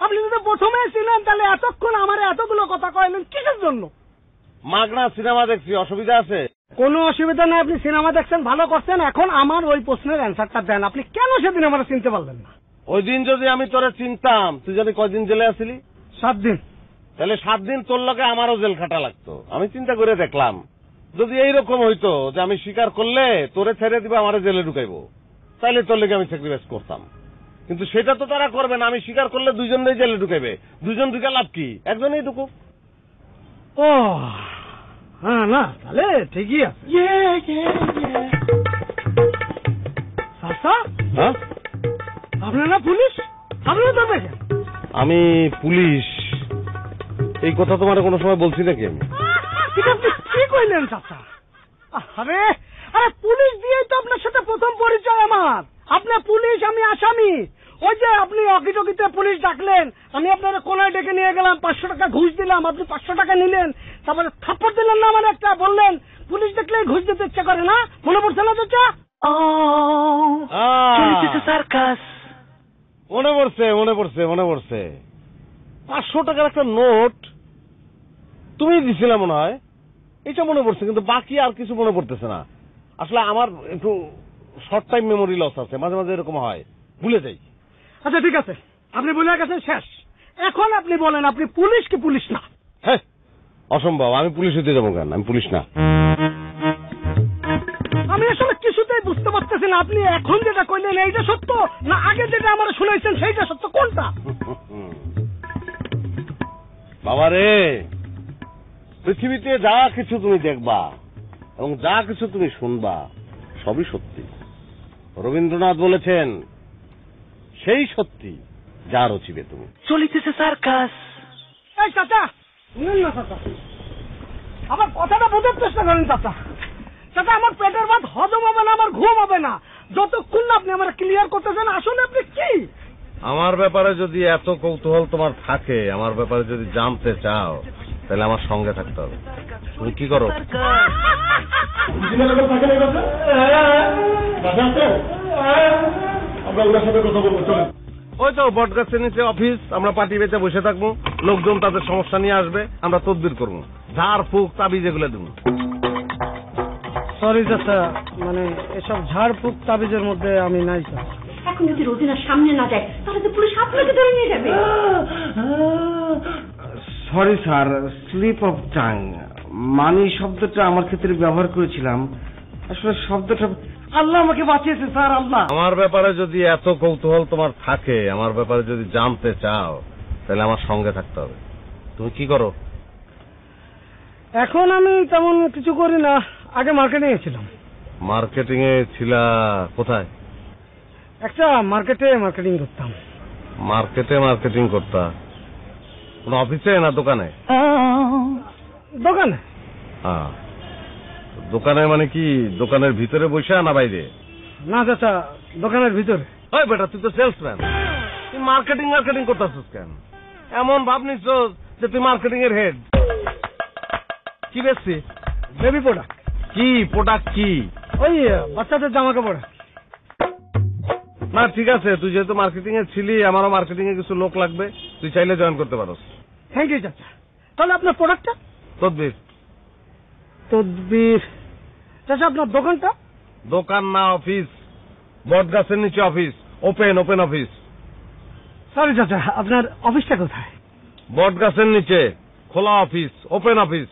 আপনি যদি প্রথমে ছিলেন তাহলে এতক্ষণ আমার এতগুলো কথা কইলেন কিসের জন্য? মাগনা সিনেমা দেখছি, অসুবিধা আছে? কোনো অসুবিধা নেই, আপনি সিনেমা দেখছেন, ভালো করছেন। এখন আমার ওই প্রশ্নের অ্যান্সারটা দেন, আপনি কেন সেদিন আমার চিনতে পারলেন না? ওই দিন যদি আমি তোরে চিনতাম, তুই জানি কয়দিন জেলে আসিলি? 7 দিন। তাহলে 7 দিন তোর লগে আমারও জেল খাটা লাগতো। আমি চিন্তা করে দেখলাম যদি এইরকম হইতো যে আমি স্বীকার করলে তোরে ছেড়ে দিবে, আমারে জেলে ঢুকাইবো, তাহলে তোর লেগে আমি স্যাক্রিফাইস করতাম। কিন্তু সেটা তো তারা করবে না। আমি স্বীকার করলে দুইজনেই জেলে ঢুকাইবে। দুইজন ঢুকে লাভ কি? একজনেই ঢুকুক। ও হ্যাঁ, না তাহলে ঠিকই আছে। চাচা, হ্যাঁ আপনারা পুলিশ? আপনারা তো দেখেন আমি পুলিশ। এই কথা তোমার কোনো সময় বলছি নাকি আমি? কি কইলেন চাচা? আরে আরে পুলিশ দিয়েই তো আপনার সাথে প্রথম পরিচয় আমার। আপনি পুলিশ, আমি আসামি। ওই যে আপনি অকিটকিতে পুলিশ ডাকলেন, আমি আপনার কোনায় ডেকে নিয়ে গেলাম, 500 টাকা ঘুষ দিলাম, আপনি 500 টাকা নিলেন, তারপরে থাপ্পড় দিলেন না আমার একটা, বললেন পুলিশ দেখলে ঘুষ দিতে ইচ্ছা করে না। মনে পড়ছে না চাচা? চলিতেছে সার্কাস। মনে পড়ছে। 500 টাকার একটা নোট তুমি দিছিলে মনে হয়, এটা মনে পড়ছে, কিন্তু বাকি আর কিছু মনে পড়তেছে না। আসলে আমার একটু শর্ট টাইম মেমোরি লস আছে, মাঝে মাঝে এরকম হয়, ভুলে যাই। আচ্ছা ঠিক আছে, আপনি বলে গেছেন, শেষ। এখন আপনি বলেন আপনি পুলিশ কি পুলিশ না? হ্যাঁ, অসম্ভব। আমি পুলিশ হতে যাবো কেন? আমি পুলিশ না। আমি আসলে কিছুতেই বুঝতে পারতেছি না, আপনি এখন যেটা কইলেন এইটা সত্য না আগে যেটা আমার শুনাইছেন সেইটা সত্য, কোনটা? বাবারে, পৃথিবীতে যা কিছু তুমি দেখবা এবং যা কিছু তুমি শুনবা সবই সত্যি। রবীন্দ্রনাথ বলেছেন, সেই সত্যি যা রচিবে তুমি। চলিতেছে সার্কাস। এই চাচা, শুনেন না চাচা, আমার কথাটা বোঝার চেষ্টা করেন চাচা। চাচা, আমার পেটের ভাত হজম হবে না, আমার ঘুম হবে না যতক্ষণ না আপনি আমার ক্লিয়ার করতেছেন আসলে আপনি কি। আমার ব্যাপারে যদি এত কৌতূহল তোমার থাকে, আমার ব্যাপারে যদি জানতে চাও, তাহলে আমার সঙ্গে থাকতে হবে। তুমি কি করো? ওই তো বটগাছের নিচে অফিস, আমরা পার্টি বেঁচে বসে থাকবো, লোকজন তাদের সমস্যা নিয়ে আসবে, আমরা তদবির করবো, ঝাড় ফুক তাবিজ এগুলো দেবো। সরি চাচা, মানে এসব ঝাড় ফুক তাবিজের মধ্যে আমি নাই চাচা। এখন যদি রোজিনার সামনে না যায় তাহলে তো পুলিশ আপনাকে ধরে নিয়ে যাবে। Sorry sir, slip of tongue, মানি শব্দটা আমার ক্ষেত্রে ব্যবহার করেছিলাম, আসলে শব্দটা আল্লাহ আমাকে বাঁচিয়েছে স্যার, আল্লাহ। আমার ব্যাপারে যদি এত কৌতূহল তোমার থাকে, আমার ব্যাপারে যদি জানতে চাও, তাহলে আমার সঙ্গে থাকতে হবে। তুমি কি করো? এখন আমি তেমন কিছু করি না, আগে মার্কেটিং এ ছিলাম। মার্কেটিং এ ছিলা? কোথায়? একটা মার্কেটে মার্কেটিং করতাম। মার্কেটে মার্কেটিং করতা? কোন অফিসে না দোকানে? দোকানে। দোকানে মানে কি দোকানের ভিতরে বসে না বাইরে? না চাচা, দোকানের ভিতরে। ওই বেটা, তুই তো সেলসম্যান, তুই মার্কেটিং মার্কেটিং করতেছিস কেন? এমন ভাব নিচ্ছ যে তুই মার্কেটিং এর হেড। কি বেচছি? Baby product. কি প্রোডাক্ট? কি? ওই বাচ্চাদের জামা কাপড়। না ঠিক আছে, তুই যেহেতু মার্কেটিং এ ছিলি, আমারও মার্কেটিং এ কিছু লোক লাগবে, তুই চাইলে জয়েন করতে পারো। থ্যাংক ইউ চাচা। তাহলে আপনার প্রোডাক্টটা? তদবির। তদবির। চাচা আপনার দোকানটা? দোকান না, অফিস। বট গাছের নিচে office, open open office. Sorry চাচা, আপনার অফিসটা কোথায়? বট গাছের নিচে খোলা অফিস, ওপেন অফিস।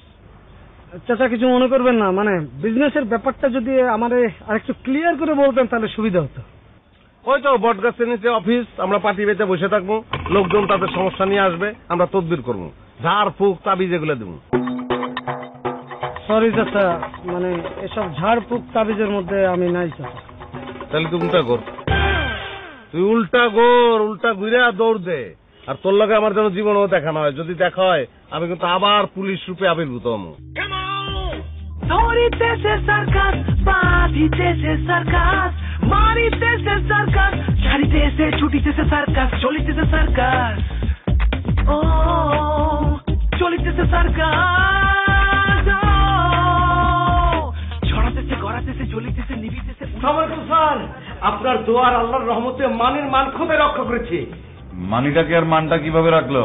চাচা কিছু মনে করবেন না, মানে বিজনেসের ব্যাপারটা যদি আমারে আরেকটু ক্লিয়ার করে বলতেন তাহলে সুবিধা হতো। ওই তো বট গাছের নিচে অফিস, আমরা পার্টি বেঁচে বসে থাকবো, লোকজন তাদের সমস্যা নিয়ে আসবে, আমরা তদবির করবো, ঝাড় ফুক তাবিজ এগুলো দেবো। সরি চাচা, মানে এসব ঝাড় ফুক তাবিজের মধ্যে আমি নাই চাচা। তাহলে তুই উল্টা কর, তুই উল্টা কর, উল্টা ঘুরে দৌড় দে। আর তোর লগে আমার যেন জীবনও দেখা না হয়, যদি দেখা হয় আমি কিন্তু আবার পুলিশ রূপে আবির্ভূত হবো। ধরিতেছে সার্কাস, বাঁধিতেছে সার্কাস, মারিতেছে সার্কাস, ছাড়িতেছে ছুটিতেছে সার্কাস, চলিতেছে সার্কাস, ও চলিতেছে সার্কাস, ছড়াতেছে গড়াতেছে চলিতেছে নিবিতেছে। স্যার, আপনার দোয়ার আল্লাহর রহমতে মানের মান খুবই রক্ষা করেছে। মানিটাকে আর মানটা কিভাবে রাখলো?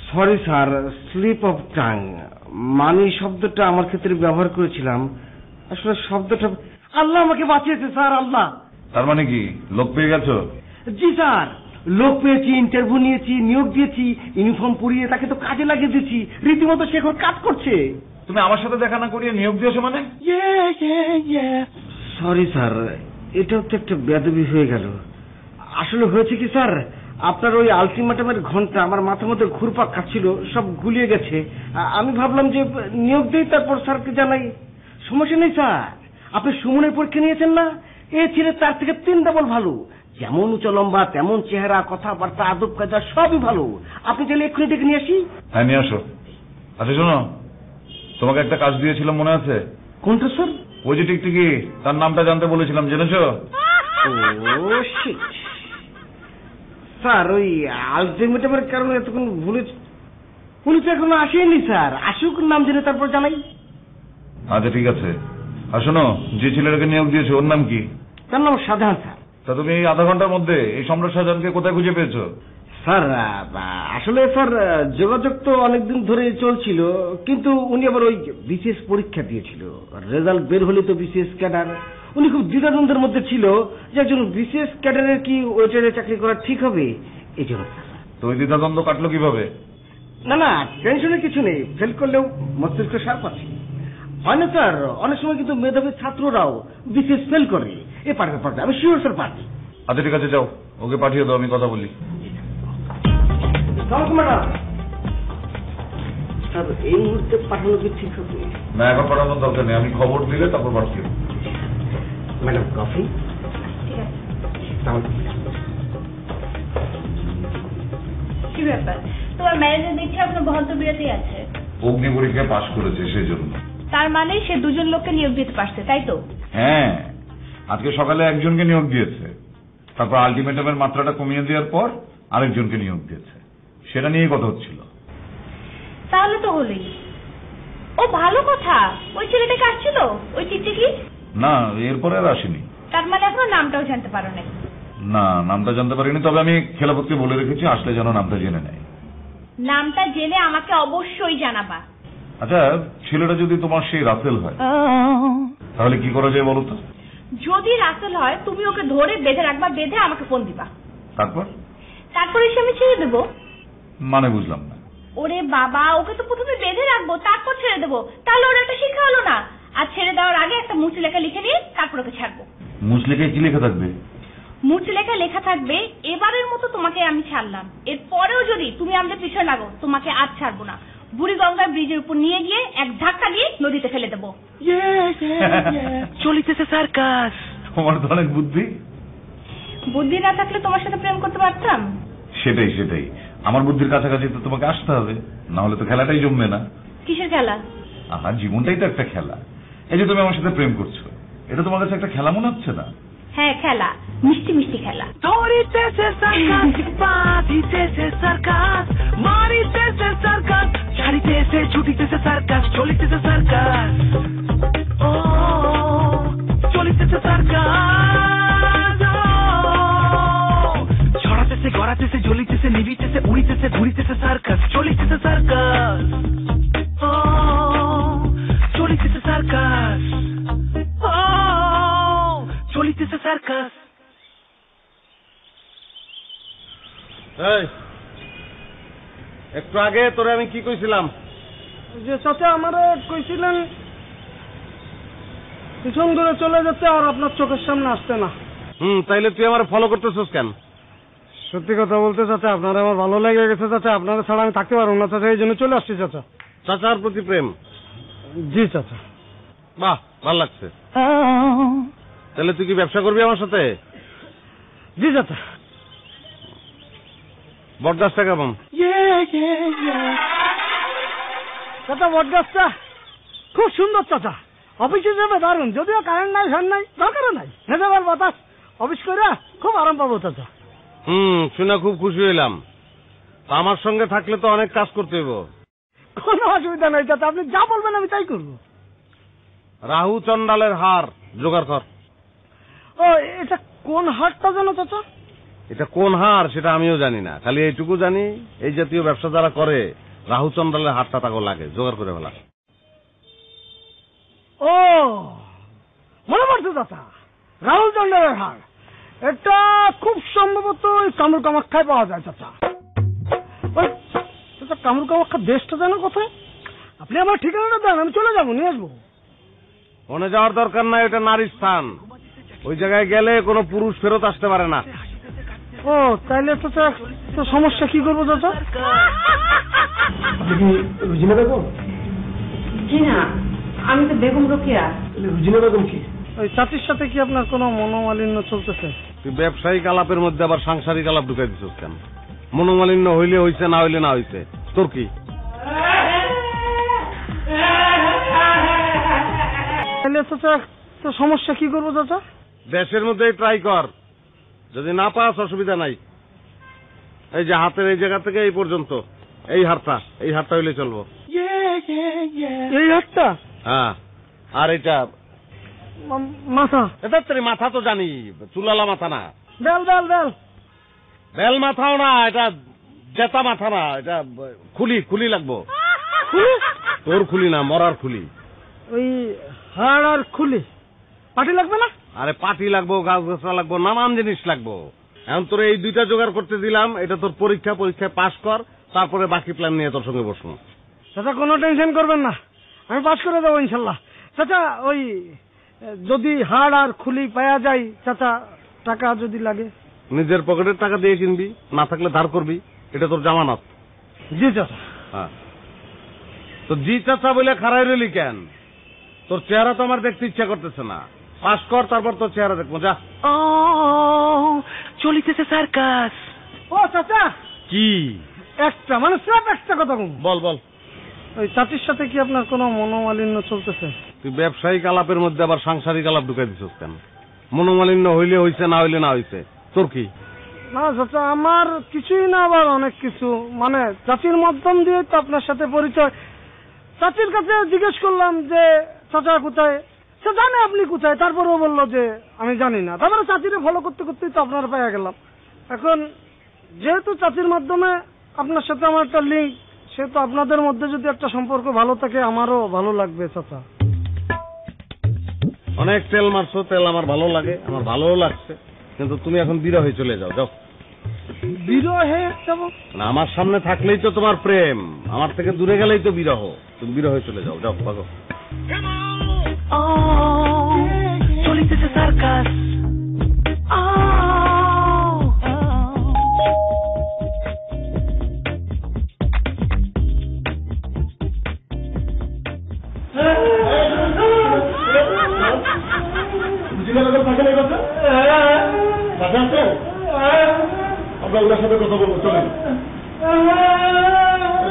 Sorry sir, slip of tongue. মানি শব্দটা আমার ক্ষেত্রে ব্যবহার করেছিলাম, আসলে শব্দটা আল্লাহ আমাকে বাঁচিয়েছে স্যার, আল্লাহ। তার মানে কি লোক পেয়ে গেছো? জি স্যার, লোক পেয়েছি, ইন্টারভিউ নিয়েছি, নিয়োগ দিয়েছি, ইউনিফর্ম পরিয়ে তাকে তো কাজে লাগিয়ে দিয়েছি, রীতিমতো সে এখন কাজ করছে। তুমি আমার সাথে দেখা না করিয়ে নিয়োগ দিয়েছো মানে? সরি স্যার, এটাও তো একটা বেয়াদবি হয়ে গেল। আসলে হয়েছে কি স্যার, আপনার ওই আলটিমেটামের ঘন্টা আমার মাথার মধ্যে ঘুরপাক খাচ্ছিল, সব গুলিয়ে গেছে। আমি ভাবলাম যে নিয়োগ দিই, তারপর স্যারকে জানাই। সমস্যা নেই স্যার, আপনি সুমনের পরীক্ষা নিয়েছেন না, এ ছেলে তার থেকে 3 ডাবল ভালো। যেমন উঁচু লম্বা, তেমন চেহারা, কথাবার্তা, আদব কায়দা সবই ভালো। আপনি চাইলে এক্ষুনি ডেকে নিয়ে আসি। হ্যাঁ নিয়ে আসো। আচ্ছা শোনো, তোমাকে একটা কাজ দিয়েছিলাম মনে আছে? কোনটা স্যার? ওই যে টিকটিকি, তার নামটা জানতে বলেছিলাম, জেনেছো? ও শিট স্যার, ওই আলটিমেটামের কারণে এতক্ষণ ভুলেছি। উনি তো এখনো আসেনি স্যার, আসুক, নাম জেনে তারপর জানাই। আচ্ছা ঠিক আছে। আর শোনো, যে ছেলেটাকে নিয়োগ দিয়েছো ওর নাম কি? তার নাম শাহজাহান স্যার। তা তুমি এই আধা ঘন্টার মধ্যে এই সম্রাট শাহজাহানকে কোথায় খুঁজে পেয়েছো? স্যার আসলে স্যার যোগাযোগ তো অনেকদিন ধরে চলছিল, কিন্তু উনি আবার ওই বিশেষ পরীক্ষা দিয়েছিল, রেজাল্ট বের হলে তো বিশেষ ক্যাডার। উনি খুব দ্বিধাদ্বন্দ্বের মধ্যে ছিল যে একজন বিশেষ ক্যাডারের কি ওয়েটারে চাকরি করা ঠিক হবে, এই জন্য। তো ওই দ্বিধাদ্বন্দ্ব কাটলো কিভাবে? না না, টেনশনের কিছু নেই, ফেল করলেও মস্তিষ্ক সার পাচ্ছি। হয় না স্যার, অনেক সময় কিন্তু মেধাবী ছাত্ররাও বিশেষ ফেল করে। এ পারবে, আমি শিওর স্যার পারছি। আচ্ছা ঠিক আছে, যাও ওকে পাঠিয়ে দাও, আমি কথা বলি। স্যার এই মুহূর্তে পাঠানো কি ঠিক হবে? না, এখন পাঠানোর দরকার নেই, আমি খবর দিলে তারপর পাঠিয়ে দেবো। Madam coffee. কি ব্যাপার, তোমার ম্যানেজার দেখছি আপনার বহন্ত বিরতি আছে। অগ্নি পরীক্ষায় পাশ করেছে সেই জন্য। তার মানে সে 2 জন লোককে নিয়োগ দিতে পারছে, তাই তো? হ্যাঁ, আজকে সকালে একজনকে নিয়োগ দিয়েছে, তারপর আলটিমেটামের মাত্রাটা কমিয়ে দেওয়ার পর আরেকজনকে নিয়োগ দিয়েছে, সেটা নিয়ে কথা হচ্ছিল। তাহলে তো হলোই। ও ভালো কথা, ওই ছেলেটাকে আসছিল, ওই টিকটিকি? না, এরপরে আর আসেনি। তার মানে এখনো নামটাও জানতে পারো নাই? না, নামটা জানতে পারিনি, তবে আমি খেলাফতকে বলে রেখেছি আসলে যেন নামটা জেনে নেয়। নামটা জেনে আমাকে অবশ্যই জানাবা। আচ্ছা, ছেলেটা যদি তোমার সেই রাসেল হয় তাহলে কি করা যায় বলো তো? যদি রাসেল হয় তুমি ওকে ধরে বেঁধে রাখবা, বেঁধে আমাকে ফোন দিবা। তারপর এসে আমি ছেড়ে দেবো। মানে বুঝলাম না। ওরে বাবা, ওকে তো প্রথমে বেঁধে রাখবো, তারপর ছেড়ে দেবো, তাহলে ওর একটা শিক্ষা হলো না? আর ছেড়ে দেওয়ার আগে একটা মুচি লেখা লিখে নিয়ে তারপর ওকে ছাড়বো। মুচলেখায় কি লেখা থাকবে? মুচি লেখা লেখা থাকবে, এবারের মতো তোমাকে আমি ছাড়লাম, এরপরেও যদি তুমি আমাদের পিছনে লাগো তোমাকে আর ছাড়বো না। বুড়িগঙ্গা ব্রিজের উপর নিয়ে গিয়ে এক ধাক্কা দিয়ে নদীতে ফেলে দেবো। চলিতেছে সার্কাস। তোমার তো অনেক বুদ্ধি। বুদ্ধি না থাকলে তোমার সাথে প্রেম করতে পারতাম? সেটাই সেটাই, আমার বুদ্ধির কাছাকাছি তো তোমাকে আসতে হবে, না হলে তো খেলাটাই জমবে না। কিসের খেলা? আমার জীবনটাই তো একটা খেলা। এই যে তুমি আমার সাথে প্রেম করছো, এটা তোমার কাছে একটা খেলা মনে হচ্ছে না? হ্যাঁ খেলা, মিষ্টি মিষ্টি খেলা। ধরিতেছে সার্কাস, বাঁধিতেছে সার্কাস, মারিতেছে সার্কাস, ছাড়িতেছে ছুটিতেছে সার্কাস, চলিতেছে সার্কাস। ও চলিতেছে সার্কাস, ছড়াতেছে গড়াতেছে জ্বলিতেছে নিবিতেছে উড়িতেছে ঘুরিতেছে সার্কাস, চলিতেছে সার্কাস। ও চলিতেছে সার্কাস, চলিতেছে সার্কাস। একটু আগে তোরে আমি কি কইছিলাম? যে চাচা আমারে কইছিলেন পিছন ধরে চলে যেতে আর আপনার চোখের সামনে আসতে না। তাইলে তুই আমার ফলো করতেছিস কেন? সত্যি কথা বলতে চাচা, আপনারা আমার ভালো লেগে গেছে চাচা, আপনারা ছাড়া আমি থাকতে পারবো না চাচা, এই জন্য চলে আসছি চাচা। চাচার প্রতি প্রেম? জি চাচা। বাহ, ভালো লাগছে। তাহলে তুই কি ব্যবসা করবি আমার সাথে? জি চাচা। বটগাছটা কেমন? চাচা বটগাছটা খুব সুন্দর চাচা, অফিসে যাবে দারুন, যদিও কারেন্ট নাই ফ্যান নাই, দরকারও নাই, নেজাবার বাতাস, অফিস করে খুব আরাম পাবো চাচা। শুনে খুব খুশি হইলাম। আমার সঙ্গে থাকলে তো অনেক কাজ করতে হইব। কোনো অসুবিধা নাই চাচা, আপনি যা বলবেন আমি তাই করবো। রাহু চন্ডালের হার জোগাড় কর। ও এটা কোন হারটা জানো চাচা? এটা কোন হার সেটা আমিও জানি না, খালি এইটুকু জানি এই জাতীয় ব্যবসা যারা করে রাহু চন্ডালের হারটা তাকে লাগে, জোগাড় করে ফেলা। ও মনে পড়ছে চাচা, রাহুল চন্ডালের হার, এটা খুব সম্ভবত ওই কামরূপ কামাখ্যায় পাওয়া যায় চাচা। ওই চাচা কামরূপ কামাখ্যা দেশটা জানো কোথায়? আপনি আমার ঠিকানাটা দেন, আমি চলে যাবো, নিয়ে আসবো। মনে যাওয়ার দরকার নাই, এটা নারী স্থান, ওই জায়গায় গেলে কোনো পুরুষ ফেরত আসতে পারে না। ও তাইলে চাচা তো সমস্যা কি করবো চাচা? রুজিনা বেগম? জি না, আমি তো বেগম রোকেয়া। রুজিনা বেগম কি? ওই চাচির সাথে কি আপনার কোনো মনোমালিন্য চলতেছে? তুই ব্যবসায়িক আলাপের মধ্যে আবার সাংসারিক আলাপ ঢুকাই দিছিস কেন? মনোমালিন্য হইলে হইছে, না হইলে না হইছে, তোর কি? তাইলে চাচা তো সমস্যা কি করবো চাচা? দেশের মধ্যেই ট্রাই কর, যদি না পাস অসুবিধা নাই। এই যে হাতের এই জায়গা থেকে এই পর্যন্ত এই হাতটা হইলে চলবো। এই হাতটা? হ্যাঁ। আর এটা মাথা? এটা তোর মাথা তো জানি, চুলালা মাথা না। বেল বেল বেল বেল মাথাও না, এটা জেতা মাথা না, এটা খুলি লাগবো। তোর খুলি না, মরার খুলি। ওই হাড় আর খুলি পাটি লাগবে না? আরে পাটি লাগবো, গাছ গাছরা লাগবো, নানান জিনিস লাগবো। এখন তোর এই দুইটা জোগাড় করতে দিলাম, এটা তোর পরীক্ষায় পাস কর, তারপরে বাকি প্ল্যান নিয়ে তোর সঙ্গে বসবো। চাচা কোনো টেনশন করবেন না, আমি পাস করে দেবো ইনশাল্লাহ। চাচা ওই যদি হাড় আর খুলি পাওয়া যায় চাচা, টাকা যদি লাগে? নিজের পকেটের টাকা দিয়ে কিনবি, না থাকলে ধার করবি, এটা তোর জামানত। জি চাচা। হ্যাঁ তো জি চাচা বলে খারাই রইলি কেন? তোর চেহারা তো আমার দেখতে ইচ্ছা করতেছে না, পাস কর তারপর তোর চেহারা দেখবো, যা। চলিতেছে সার্কাস। ও চাচা কি একটা মানে স্রেফ একটা কথা বল। ওই চাচির সাথে কি আপনার কোনো মনোমালিন্য চলতেছে? তুই ব্যবসায়িক আলাপের মধ্যে আবার সাংসারিক আলাপ ঢুকাই দিছিস কেন? মনোমালিন্য হইলে হইছে, না হইলে না হইছে, তোর কি? না চাচা আমার কিছুই না, আবার অনেক কিছু, মানে চাচির মাধ্যম দিয়ে তো আপনার সাথে পরিচয়। চাচির কাছে জিজ্ঞেস করলাম যে চাচা কোথায়, সে জানে আপনি কোথায়, তারপরেও বললো যে আমি জানি না। তারপরে চাচিরে ফলো করতে করতেই তো আপনার পেয়ে গেলাম। এখন যেহেতু চাচির মাধ্যমে আপনার সাথে আমার একটা লিঙ্ক, সেহেতু আপনাদের মধ্যে যদি একটা সম্পর্ক ভালো থাকে আমারও ভালো লাগবে চাচা। অনেক তেল মারছো, তেল আমার ভালো লাগে, আমার ভালোও লাগছে, কিন্তু তুমি এখন বিরহে চলে যাও। যাও। বিরহে যাব না, আমার সামনে থাকলেই তো তোমার প্রেম, আমার থেকে দূরে গেলেই তো বিরহ। তুমি বিরহে চলে যাও, যাও ভাগো। চলিতেছে সার্কাস আমরা ওনার সাথে কথা বলবো, চলেন।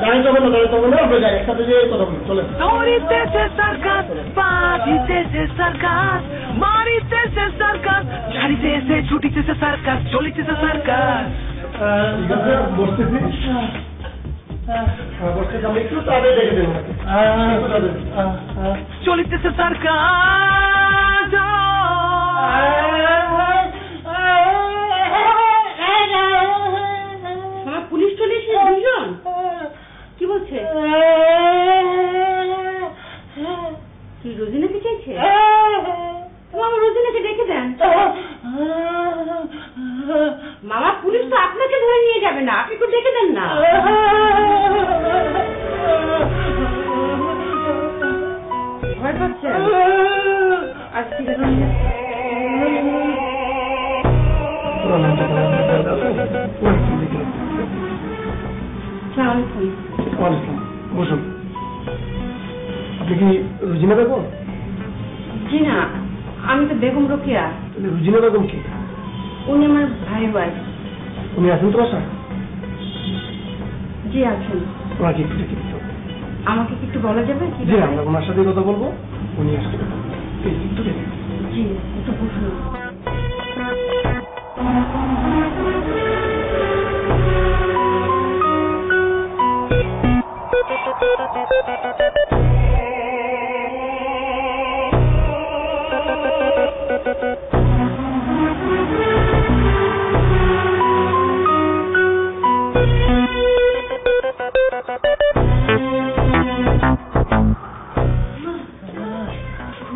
দাঁড়িয়ে তখন না আমরা যাই একসাথে যে কথা বলি, চলেন। চলিতেছে সার্কাস বাজিতেছে সার্কাস মারিতেছে সার্কাস ছাড়িতেছে ছুটিতেছে সার্কাস চলিতেছে সার্কাস। ঠিক আছে, বসতেছি। আমি একটু তাদের দেখে দেবো। চলিতেছে সার্কাস পুলিশ চলে এসে দুজন কি বলছে? কি রোজিনাকে চাইছে? মামা রোজিনাকে ডেকে দেন। মামা পুলিশ তো আপনাকে ধরে নিয়ে যাবে না, আপনি একটু ডেকে দেন না। ভয় পাচ্ছে? আচ্ছা ঠিক আছে। বসুন। আপনি কি রুজিনা বেগম? জি না, আমি তো বেগম রোকেয়া। রুজিনা বেগম কি? উনি আমার ভাই ওয়াইফ। উনি আছেন তো বাসায়? জি আছেন। ওনাকে একটু ডেকে দিতে হবে। আমাকে কি একটু বলা যাবে? জি, আমরা ওনার সাথে কথা বলবো, উনি আসতে একটু ডেকে। জি একটু বসুন।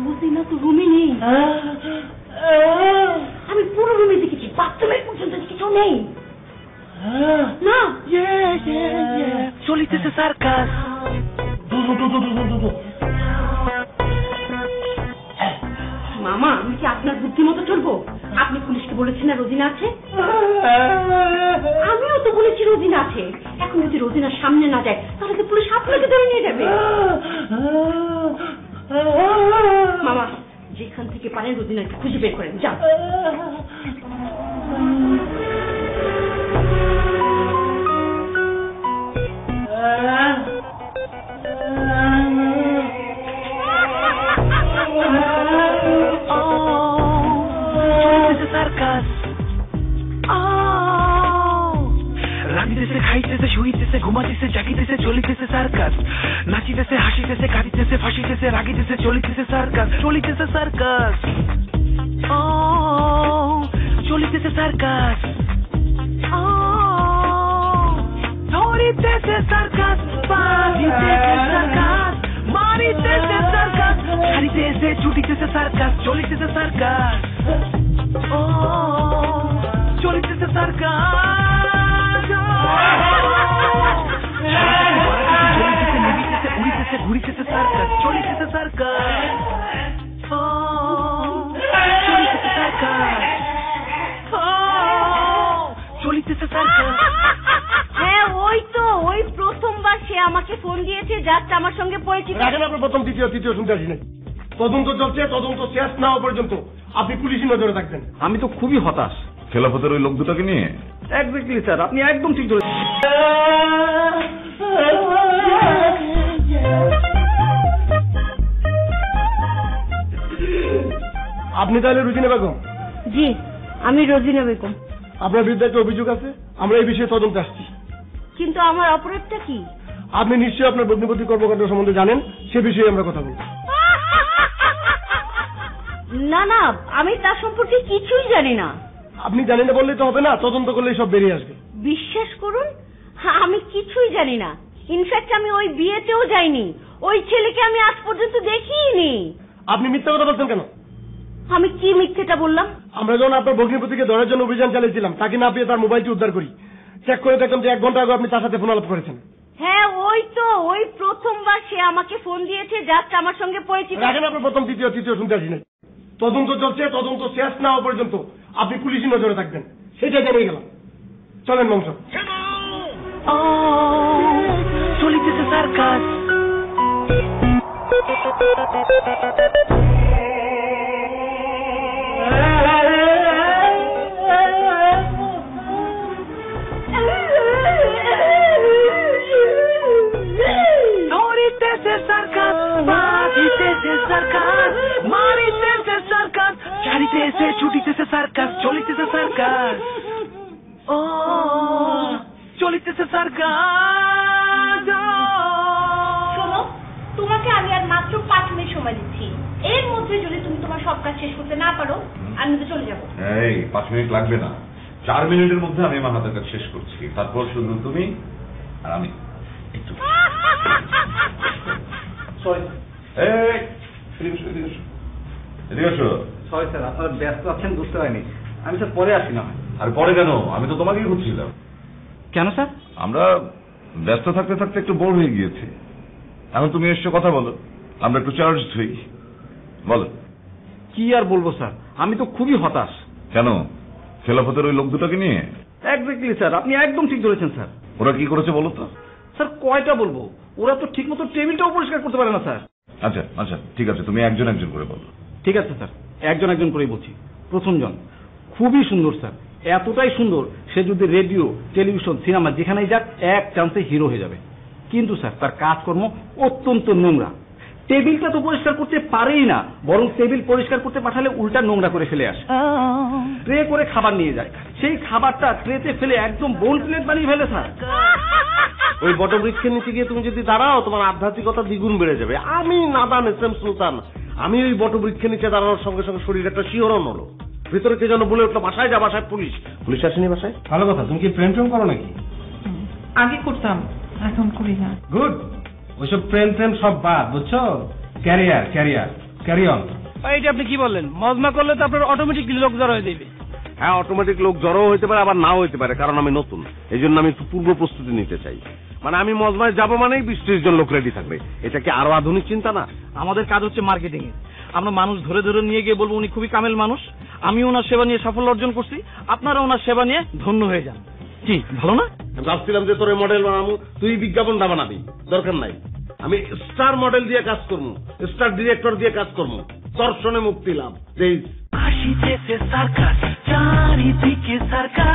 রোজিনা তো রুমে নেই। আমি পুরো রুমে দেখেছি, বাথরুমের পর্যন্ত কিছু নেই। না চলিতেছে সার্কাস। মামা আমি কি আপনার বুদ্ধিমতো চলবো? আপনি পুলিশকে বলেছেন না রোজিনা আছে? আমিও তো বলেছি রোজিনা আছে। এখন যদি রোজিনার সামনে না যায় তাহলে তো পুলিশ আপনাকে ধরে নিয়ে যাবে। মামা যেখান থেকে পারেন রোজিনাকে খুঁজে বের করেন, যান। সার্কাস রাঁধিতেছে খাইতেছে শুইতেছে ঘুমাইতেছে জাগিতেছে চলিতেছে সার্কাস নাচিতেছে হাসিতেছে কাঁদিতেছে ফাঁসিতেছে রাগিতেছে চলিতেছে সার্কাস চলিতেছে সার্কাস চলিতেছে সার্কাস ধরিতেছে সার্কাস বাজিতেছে সার্কাস মারিতেছে সার্কাস ছাড়িতেছে ছুটিতেছে সার্কাস চলিতেছে সার্কাস চলিতেছে সার্কাস চলিতেছে উড়িতেছে ঘুরিতেছে সার্কাস চলিতেছে সার্কাস চলিতেছে সার্কাস চলিতেছে সার্কাস। হ্যাঁ ওই তো, ওই প্রথমবার সে আমাকে ফোন দিয়েছে, জাস্ট আমার সঙ্গে পরিচিত। রাখেন আপনার প্রথম দ্বিতীয় তৃতীয় শুনতে আসি নাই। তদন্ত চলছে, তদন্ত শেষ না হওয়া পর্যন্ত আপনি পুলিশি নজরে থাকবেন। আমি তো খুবই হতাশ খেলাফতের ওই লোক দুটাকে নিয়ে। এক্স্যাক্টলি স্যার, আপনি একদম ঠিক ধরেছেন। আপনি তাহলে রুজিনা বেগম? জি আমি রোজিনা বেগম। আপনার বিরুদ্ধে একটা অভিযোগ আছে, আমরা এই বিষয়ে তদন্তে আসছি। কিন্তু আমার অপরাধটা কি? আপনি নিশ্চয়ই আপনার ভগ্নিপতি কর্মকাণ্ড সম্বন্ধে জানেন, সে বিষয়ে আমরা কথা বলব। না না, আমি তার সম্পর্কে কিছুই জানি না। আপনি জানেন না বললেই তো হবে না, তদন্ত করলেই সব বেরিয়ে আসবে। বিশ্বাস করুন আমি কিছুই জানি না। ইনফ্যাক্ট আমি ওই বিয়েতেও যাইনি, ওই ছেলেকে আমি আজ পর্যন্ত দেখিনি। আপনি মিথ্যা কথা বলছেন কেন? আমি কি মিথ্যেটা বললাম? আমরা যখন আপনার ভগ্নিপতিকে ধরার জন্য অভিযান চালিয়েছিলাম, তাকে না পেয়ে তার মোবাইলটি উদ্ধার করি। চেক করে দেখলাম যে 1 ঘন্টা আগে আপনি তার সাথে ফোন আলাপ করেছেন। হ্যাঁ ওই প্রথমবার সে আমাকে ফোন দিয়েছে, জাস্ট আমার সঙ্গে পরিচিত। রাখেন আপনার প্রথম দ্বিতীয় তৃতীয় শুনতে আসি নাই। তদন্ত চলছে, তদন্ত শেষ না হওয়া পর্যন্ত আপনি পুলিশি নজরে থাকবেন, সেটা জেনে গেলাম। চলেন বংশ। চলিতেছে সার্কাস। চলিতেছে সার্কাস, বাজিতেছে সার্কাস, মারিতেছে সার্কাস, চারিতেছে ছুটিতেছে সার্কাস, চলিতেছে সার্কাস। ও চলিতেছে সার্কাস। শোনো, তোমাকে আমি আর মাত্র 5 মিনিট সময় দিচ্ছি। এর মধ্যে যদি তুমি তোমার সব কাজ শেষ করতে না পারো, আমি তো চলে যাবো। এই 5 মিনিট লাগবে না, 4 মিনিটের মধ্যে আমি আমার হাতের কাজ শেষ করছি। তারপর শুধু তুমি আর আমি একটু সরি স্যার, আপনারা ব্যস্ত আছেন বুঝতে পারিনি। আমি স্যার পরে আসি না হয়। আর পরে কেন? আমি তো তোমাকেই খুঁজছিলাম। কেন স্যার? আমরা ব্যস্ত থাকতে থাকতে একটু বোর হয়ে গিয়েছি। এখন তুমি এসছো, কথা বলো, আমরা একটু চার্জ হই। বলো। কি আর বলবো স্যার, আমি তো খুবই হতাশ। কেন? খেলাফতের ওই লোক দুটাকে নিয়ে? এক্স্যাক্টলি স্যার, আপনি একদম ঠিক ধরেছেন স্যার। ওরা কি করেছে বলো তো? স্যার কয়টা বলবো, ওরা তো ঠিক মতো টেবিলটাও পরিষ্কার করতে পারে না স্যার। আচ্ছা আচ্ছা ঠিক আছে, তুমি একজন একজন করে বলো। ঠিক আছে স্যার, একজন একজন করেই বলছি। প্রথমজন খুবই সুন্দর স্যার, এতটাই সুন্দর সে যদি রেডিও, টেলিভিশন, সিনেমা যেখানেই যাক এক চান্সে হিরো হয়ে যাবে। কিন্তু স্যার তার কাজকর্ম অত্যন্ত নোংরা। টেবিলটা তো পরিষ্কার করতে পারেই না, বরং টেবিল পরিষ্কার করতে পাঠালে উল্টা নোংরা করে ফেলে আসে। ট্রে করে খাবার নিয়ে যায়, সেই খাবারটা ট্রেতে ফেলে একদম বোল প্লেট বানিয়ে ফেলে স্যার। ওই বটবৃক্ষের নিচে গিয়ে তুমি যদি দাঁড়াও, তোমার আধ্যাত্মিকতা দ্বিগুণ বেড়ে যাবে। আমি নাদান এসএম সুলতান, আমি ওই বটবৃক্ষের নিচে দাঁড়ানোর সঙ্গে সঙ্গে শরীর একটা শিহরণ হলো। ভিতরে কে যেন বলে উঠলো, বাসায় যা, বাসায় পুলিশ। পুলিশ আসেনি বাসায়? ভালো কথা। তুমি কি প্রেম করো নাকি? আগে করতাম, এখন করি না। গুড। ওইসব প্রেম সব বাদ, বুঝছো? Career career carry on. এইটা আপনি কি বললেন? মজমা করলে তো আপনার অটোমেটিকলি লোক জড়ো হয়ে যাবে। হ্যাঁ, অটোমেটিক লোক জড়ো হইতে পারে, আবার নাও হইতে পারে, কারণ আমি নতুন। এই জন্য আমি একটু পূর্ব প্রস্তুতি নিতে চাই। মানে আমি মজমায় যাবো মানেই 20-30 জন লোক রেডি থাকবে। এটা কি আরো আধুনিক চিন্তা না? আমাদের কাজ হচ্ছে মার্কেটিং এ। আমরা মানুষ ধরে ধরে নিয়ে গিয়ে বলবো উনি খুবই কামেল মানুষ, আমি ওনার সেবা নিয়ে সাফল্য অর্জন করছি, আপনারা ওনার সেবা নিয়ে ধন্য হয়ে যান। কি ভালো না? আমি ভাবছিলাম যে তোর মডেল বানাবো, তুই বিজ্ঞাপনটা বানাবি, দরকার নাই। আমি স্টার মডেল দিয়ে কাজ করবো, স্টার ডিরেক্টর দিয়ে কাজ করবো, দর্শনে মুক্তি লাভ। আসিতেছে সার্কাস, চারিদিকে সার্কাস।